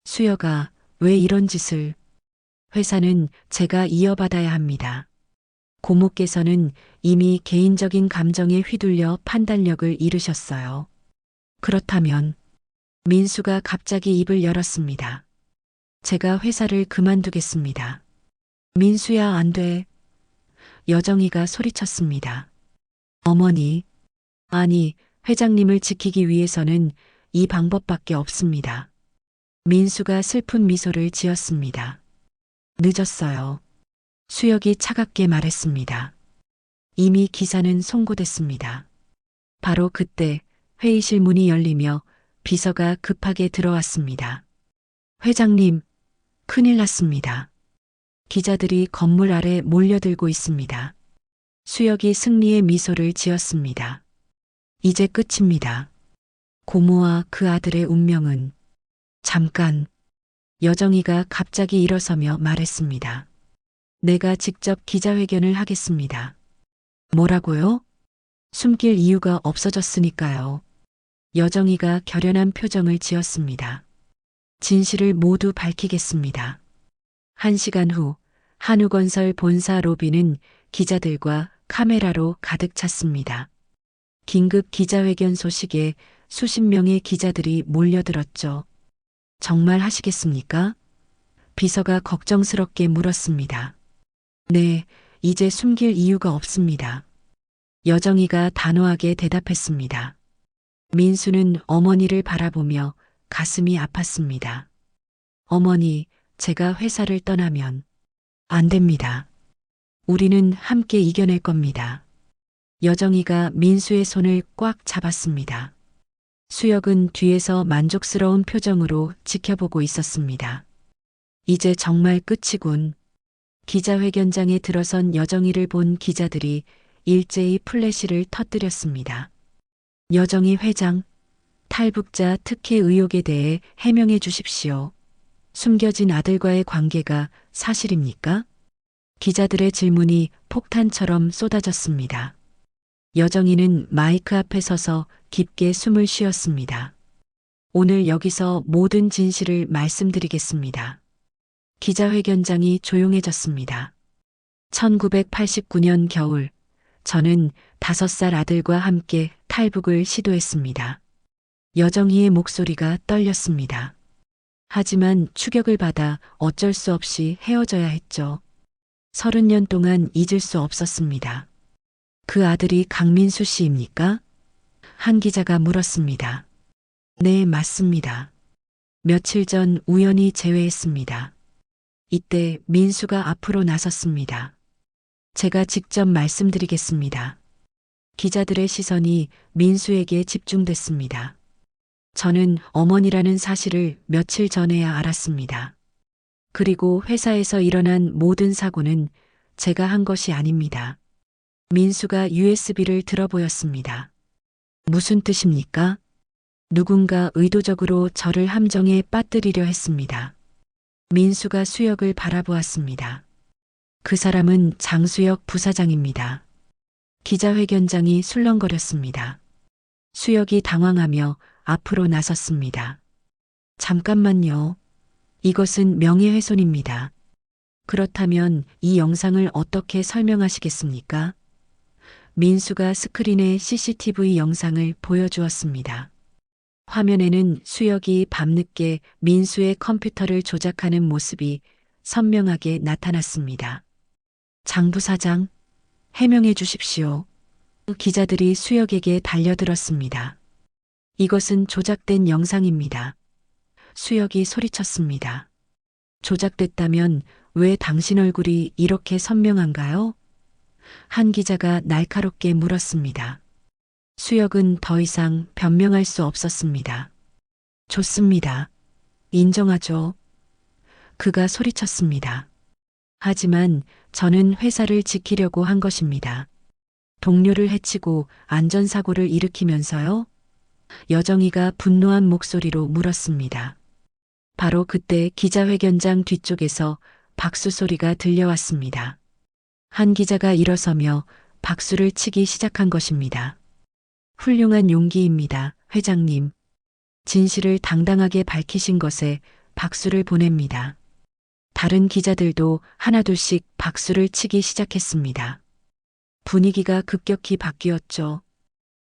수혁아, 왜 이런 짓을? 회사는 제가 이어받아야 합니다. 고모께서는 이미 개인적인 감정에 휘둘려 판단력을 잃으셨어요. 그렇다면 민수가 갑자기 입을 열었습니다. 제가 회사를 그만두겠습니다. 민수야, 안 돼. 여정희가 소리쳤습니다. 어머니, 아니, 회장님을 지키기 위해서는 이 방법밖에 없습니다. 민수가 슬픈 미소를 지었습니다. 늦었어요. 수혁이 차갑게 말했습니다. 이미 기사는 송고됐습니다. 바로 그때 회의실 문이 열리며 비서가 급하게 들어왔습니다. 회장님, 큰일 났습니다. 기자들이 건물 아래 몰려들고 있습니다. 수혁이 승리의 미소를 지었습니다. 이제 끝입니다. 고모와 그 아들의 운명은. 잠깐. 여정희가 갑자기 일어서며 말했습니다. 내가 직접 기자회견을 하겠습니다. 뭐라고요? 숨길 이유가 없어졌으니까요. 여정희가 결연한 표정을 지었습니다. 진실을 모두 밝히겠습니다. 1시간 후 한우건설 본사 로비는 기자들과 카메라로 가득 찼습니다. 긴급 기자회견 소식에 수십 명의 기자들이 몰려들었죠. 정말 하시겠습니까? 비서가 걱정스럽게 물었습니다. 네, 이제 숨길 이유가 없습니다. 여정희가 단호하게 대답했습니다. 민수는 어머니를 바라보며 가슴이 아팠습니다. 어머니, 제가 회사를 떠나면 안 됩니다. 우리는 함께 이겨낼 겁니다. 여정희가 민수의 손을 꽉 잡았습니다. 수혁은 뒤에서 만족스러운 표정으로 지켜보고 있었습니다. 이제 정말 끝이군. 기자회견장에 들어선 여정희를 본 기자들이 일제히 플래시를 터뜨렸습니다. 여정희 회장, 탈북자 특혜 의혹에 대해 해명해 주십시오. 숨겨진 아들과의 관계가 사실입니까? 기자들의 질문이 폭탄처럼 쏟아졌습니다. 여정희는 마이크 앞에 서서 깊게 숨을 쉬었습니다. 오늘 여기서 모든 진실을 말씀드리겠습니다. 기자회견장이 조용해졌습니다. 1989년 겨울, 저는 5살 아들과 함께 탈북을 시도했습니다. 여정희의 목소리가 떨렸습니다. 하지만 추격을 받아 어쩔 수 없이 헤어져야 했죠. 30년 동안 잊을 수 없었습니다. 그 아들이 강민수 씨입니까? 한 기자가 물었습니다. 네, 맞습니다. 며칠 전 우연히 재회했습니다. 이때 민수가 앞으로 나섰습니다. 제가 직접 말씀드리겠습니다. 기자들의 시선이 민수에게 집중됐습니다. 저는 어머니라는 사실을 며칠 전에야 알았습니다. 그리고 회사에서 일어난 모든 사고는 제가 한 것이 아닙니다. 민수가 USB를 들어보였습니다. 무슨 뜻입니까? 누군가 의도적으로 저를 함정에 빠뜨리려 했습니다. 민수가 수혁을 바라보았습니다. 그 사람은 장수혁 부사장입니다. 기자회견장이 술렁거렸습니다. 수혁이 당황하며 앞으로 나섰습니다. 잠깐만요. 이것은 명예훼손입니다. 그렇다면 이 영상을 어떻게 설명하시겠습니까? 민수가 스크린에 CCTV 영상을 보여주었습니다. 화면에는 수혁이 밤늦게 민수의 컴퓨터를 조작하는 모습이 선명하게 나타났습니다. 장 부사장, 해명해 주십시오. 기자들이 수혁에게 달려들었습니다. 이것은 조작된 영상입니다. 수혁이 소리쳤습니다. 조작됐다면 왜 당신 얼굴이 이렇게 선명한가요? 한 기자가 날카롭게 물었습니다. 수혁은 더 이상 변명할 수 없었습니다. 좋습니다. 인정하죠. 그가 소리쳤습니다. 하지만 저는 회사를 지키려고 한 것입니다. 동료를 해치고 안전사고를 일으키면서요? 여정이가 분노한 목소리로 물었습니다. 바로 그때 기자회견장 뒤쪽에서 박수 소리가 들려왔습니다. 한 기자가 일어서며 박수를 치기 시작한 것입니다. 훌륭한 용기입니다, 회장님. 진실을 당당하게 밝히신 것에 박수를 보냅니다. 다른 기자들도 하나둘씩 박수를 치기 시작했습니다. 분위기가 급격히 바뀌었죠.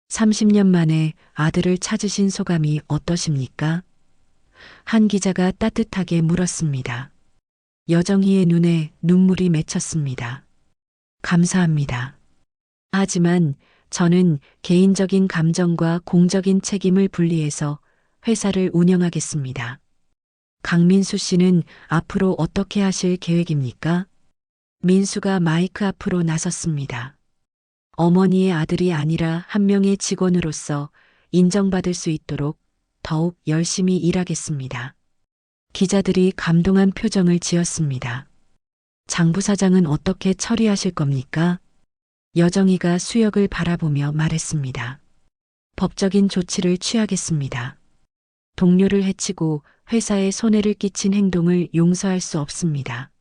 30년 만에 아들을 찾으신 소감이 어떠십니까? 한 기자가 따뜻하게 물었습니다. 여정희의 눈에 눈물이 맺혔습니다. 감사합니다. 하지만 저는 개인적인 감정과 공적인 책임을 분리해서 회사를 운영하겠습니다. 강민수 씨는 앞으로 어떻게 하실 계획입니까? 민수가 마이크 앞으로 나섰습니다. 어머니의 아들이 아니라 한 명의 직원으로서 인정받을 수 있도록 더욱 열심히 일하겠습니다. 기자들이 감동한 표정을 지었습니다. 장 부사장은 어떻게 처리하실 겁니까? 여정희가 수혁을 바라보며 말했습니다. 법적인 조치를 취하겠습니다. 동료를 해치고 회사에 손해를 끼친 행동을 용서할 수 없습니다.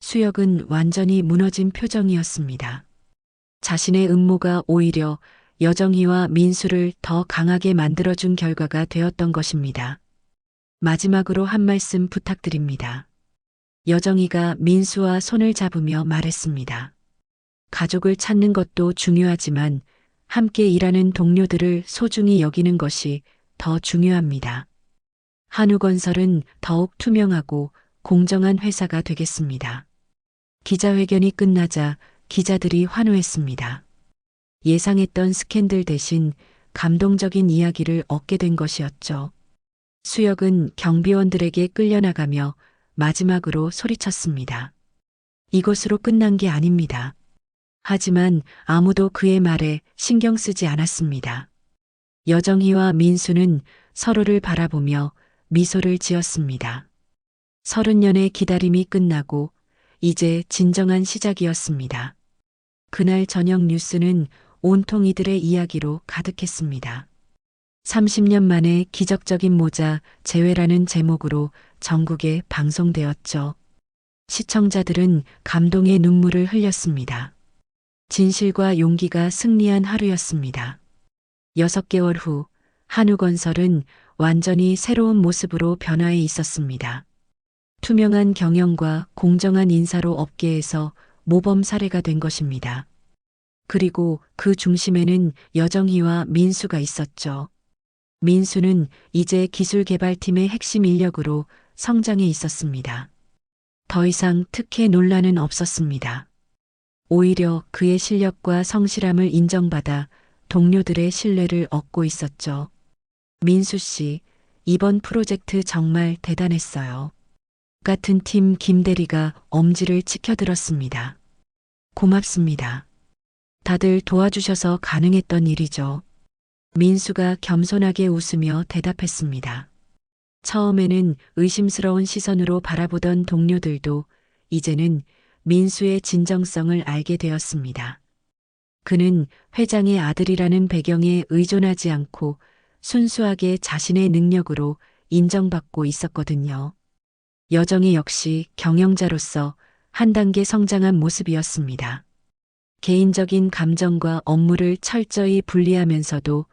수혁은 완전히 무너진 표정이었습니다. 자신의 음모가 오히려 여정희와 민수를 더 강하게 만들어준 결과가 되었던 것입니다. 마지막으로 한 말씀 부탁드립니다. 여정희가 민수와 손을 잡으며 말했습니다. 가족을 찾는 것도 중요하지만 함께 일하는 동료들을 소중히 여기는 것이 더 중요합니다. 한우건설은 더욱 투명하고 공정한 회사가 되겠습니다. 기자회견이 끝나자 기자들이 환호했습니다. 예상했던 스캔들 대신 감동적인 이야기를 얻게 된 것이었죠. 수혁은 경비원들에게 끌려나가며 마지막으로 소리쳤습니다. 이것으로 끝난 게 아닙니다. 하지만 아무도 그의 말에 신경 쓰지 않았습니다. 여정희와 민수는 서로를 바라보며 미소를 지었습니다. 30년의 기다림이 끝나고 이제 진정한 시작이었습니다. 그날 저녁 뉴스는 온통 이들의 이야기로 가득했습니다. 30년 만에 기적적인 모자 재회라는 제목으로 전국에 방송되었죠. 시청자들은 감동의 눈물을 흘렸습니다. 진실과 용기가 승리한 하루였습니다. 6개월 후 한우건설은 완전히 새로운 모습으로 변화해 있었습니다. 투명한 경영과 공정한 인사로 업계에서 모범 사례가 된 것입니다. 그리고 그 중심에는 여정희와 민수가 있었죠. 민수는 이제 기술개발팀의 핵심 인력으로 성장해 있었습니다. 더 이상 특혜 논란은 없었습니다. 오히려 그의 실력과 성실함을 인정받아 동료들의 신뢰를 얻고 있었죠. 민수 씨, 이번 프로젝트 정말 대단했어요. 같은 팀 김대리가 엄지를 치켜들었습니다. 고맙습니다. 다들 도와주셔서 가능했던 일이죠. 민수가 겸손하게 웃으며 대답했습니다. 처음에는 의심스러운 시선으로 바라보던 동료들도 이제는 민수의 진정성을 알게 되었습니다. 그는 회장의 아들이라는 배경에 의존하지 않고 순수하게 자신의 능력으로 인정받고 있었거든요. 여정희 역시 경영자로서 한 단계 성장한 모습이었습니다. 개인적인 감정과 업무를 철저히 분리하면서도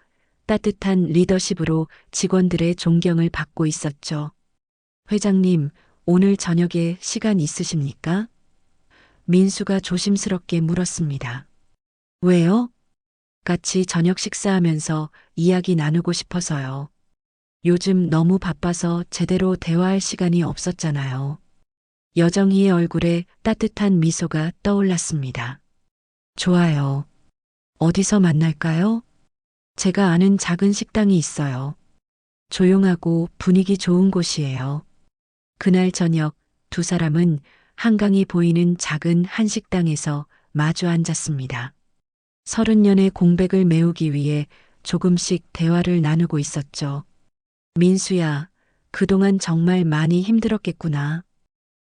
따뜻한 리더십으로 직원들의 존경을 받고 있었죠. 회장님, 오늘 저녁에 시간 있으십니까? 민수가 조심스럽게 물었습니다. 왜요? 같이 저녁 식사하면서 이야기 나누고 싶어서요. 요즘 너무 바빠서 제대로 대화할 시간이 없었잖아요. 여정이의 얼굴에 따뜻한 미소가 떠올랐습니다. 좋아요. 어디서 만날까요? 제가 아는 작은 식당이 있어요. 조용하고 분위기 좋은 곳이에요. 그날 저녁 두 사람은 한강이 보이는 작은 한식당에서 마주 앉았습니다. 30년의 공백을 메우기 위해 조금씩 대화를 나누고 있었죠. 민수야, 그동안 정말 많이 힘들었겠구나.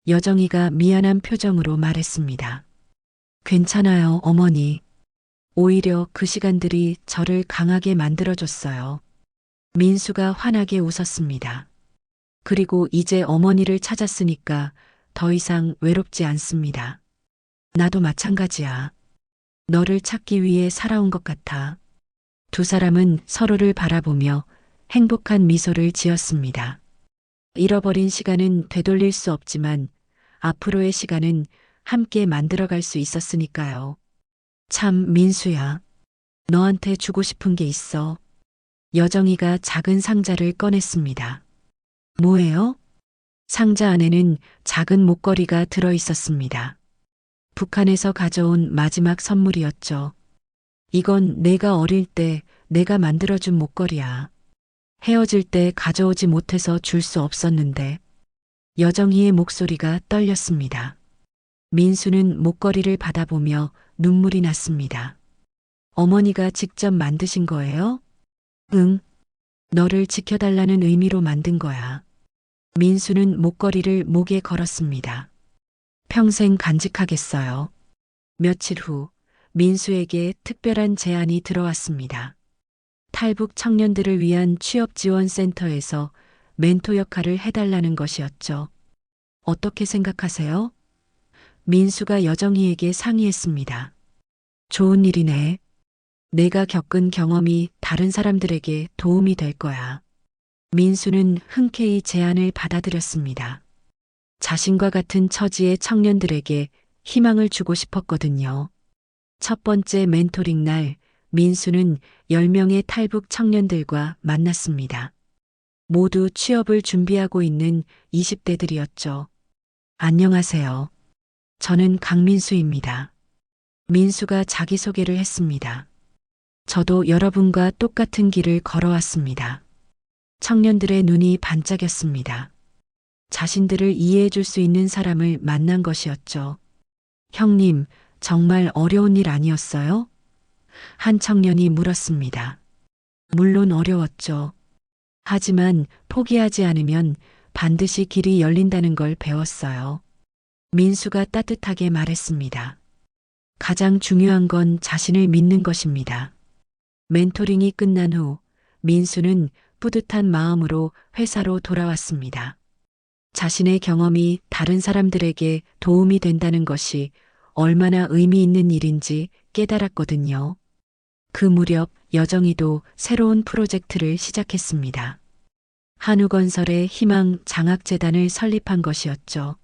여정이가 미안한 표정으로 말했습니다. 괜찮아요, 어머니. 오히려 그 시간들이 저를 강하게 만들어줬어요. 민수가 환하게 웃었습니다. 그리고 이제 어머니를 찾았으니까 더 이상 외롭지 않습니다. 나도 마찬가지야. 너를 찾기 위해 살아온 것 같아. 두 사람은 서로를 바라보며 행복한 미소를 지었습니다. 잃어버린 시간은 되돌릴 수 없지만 앞으로의 시간은 함께 만들어갈 수 있었으니까요. 참, 민수야. 너한테 주고 싶은 게 있어. 여정이가 작은 상자를 꺼냈습니다. 뭐예요? 상자 안에는 작은 목걸이가 들어 있었습니다. 북한에서 가져온 마지막 선물이었죠. 이건 내가 어릴 때 내가 만들어준 목걸이야. 헤어질 때 가져오지 못해서 줄 수 없었는데. 여정이의 목소리가 떨렸습니다. 민수는 목걸이를 받아보며 눈물이 났습니다. 어머니가 직접 만드신 거예요? 응. 너를 지켜달라는 의미로 만든 거야. 민수는 목걸이를 목에 걸었습니다. 평생 간직하겠어요. 며칠 후 민수에게 특별한 제안이 들어왔습니다. 탈북 청년들을 위한 취업지원센터에서 멘토 역할을 해달라는 것이었죠. 어떻게 생각하세요? 민수가 여정이에게 상의했습니다. 좋은 일이네. 내가 겪은 경험이 다른 사람들에게 도움이 될 거야. 민수는 흔쾌히 제안을 받아들였습니다. 자신과 같은 처지의 청년들에게 희망을 주고 싶었거든요. 첫 번째 멘토링 날, 민수는 10명의 탈북 청년들과 만났습니다. 모두 취업을 준비하고 있는 20대들이었죠. 안녕하세요. 저는 강민수입니다. 민수가 자기소개를 했습니다. 저도 여러분과 똑같은 길을 걸어왔습니다. 청년들의 눈이 반짝였습니다. 자신들을 이해해 줄 수 있는 사람을 만난 것이었죠. 형님, 정말 어려운 일 아니었어요? 한 청년이 물었습니다. 물론 어려웠죠. 하지만 포기하지 않으면 반드시 길이 열린다는 걸 배웠어요. 민수가 따뜻하게 말했습니다. 가장 중요한 건 자신을 믿는 것입니다. 멘토링이 끝난 후 민수는 뿌듯한 마음으로 회사로 돌아왔습니다. 자신의 경험이 다른 사람들에게 도움이 된다는 것이 얼마나 의미 있는 일인지 깨달았거든요. 그 무렵 여정이도 새로운 프로젝트를 시작했습니다. 한우건설의 희망 장학재단을 설립한 것이었죠.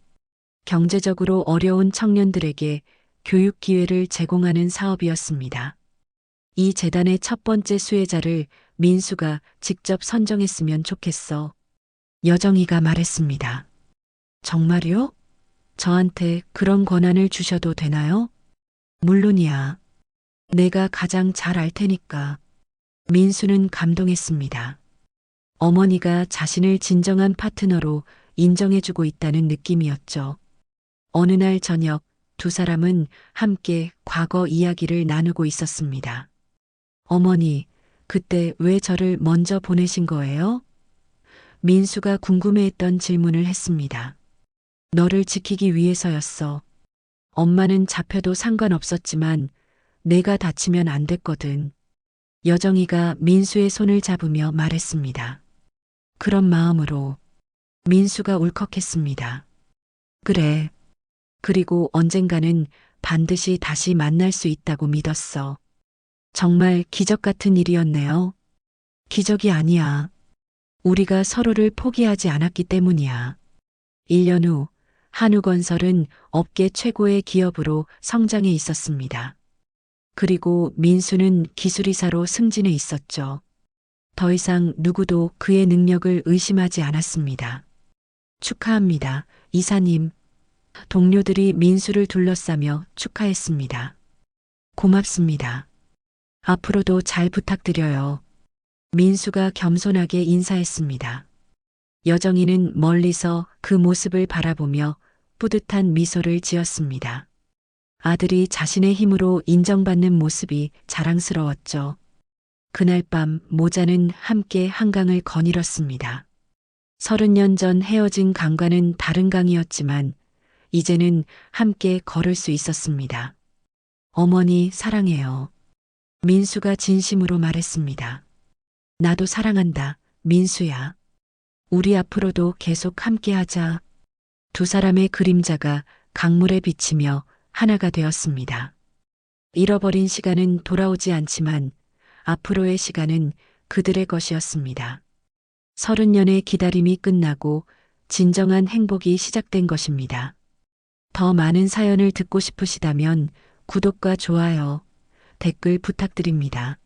경제적으로 어려운 청년들에게 교육 기회를 제공하는 사업이었습니다. 이 재단의 첫 번째 수혜자를 민수가 직접 선정했으면 좋겠어. 여정이가 말했습니다. 정말요? 저한테 그런 권한을 주셔도 되나요? 물론이야. 내가 가장 잘 알 테니까. 민수는 감동했습니다. 어머니가 자신을 진정한 파트너로 인정해주고 있다는 느낌이었죠. 어느 날 저녁 두 사람은 함께 과거 이야기를 나누고 있었습니다. 어머니, 그때 왜 저를 먼저 보내신 거예요? 민수가 궁금해했던 질문을 했습니다. 너를 지키기 위해서였어. 엄마는 잡혀도 상관없었지만 내가 다치면 안 됐거든. 여정이가 민수의 손을 잡으며 말했습니다. 그런 마음으로 민수가 울컥했습니다. 그래. 그리고 언젠가는 반드시 다시 만날 수 있다고 믿었어. 정말 기적 같은 일이었네요. 기적이 아니야. 우리가 서로를 포기하지 않았기 때문이야. 1년 후 한우건설은 업계 최고의 기업으로 성장해 있었습니다. 그리고 민수는 기술이사로 승진해 있었죠. 더 이상 누구도 그의 능력을 의심하지 않았습니다. 축하합니다, 이사님. 동료들이 민수를 둘러싸며 축하했습니다. 고맙습니다. 앞으로도 잘 부탁드려요. 민수가 겸손하게 인사했습니다. 여정이는 멀리서 그 모습을 바라보며 뿌듯한 미소를 지었습니다. 아들이 자신의 힘으로 인정받는 모습이 자랑스러웠죠. 그날 밤 모자는 함께 한강을 거닐었습니다. 30년 전 헤어진 강과는 다른 강이었지만 이제는 함께 걸을 수 있었습니다. 어머니 사랑해요. 민수가 진심으로 말했습니다. 나도 사랑한다, 민수야. 우리 앞으로도 계속 함께하자. 두 사람의 그림자가 강물에 비치며 하나가 되었습니다. 잃어버린 시간은 돌아오지 않지만 앞으로의 시간은 그들의 것이었습니다. 30년의 기다림이 끝나고 진정한 행복이 시작된 것입니다. 더 많은 사연을 듣고 싶으시다면 구독과 좋아요, 댓글 부탁드립니다.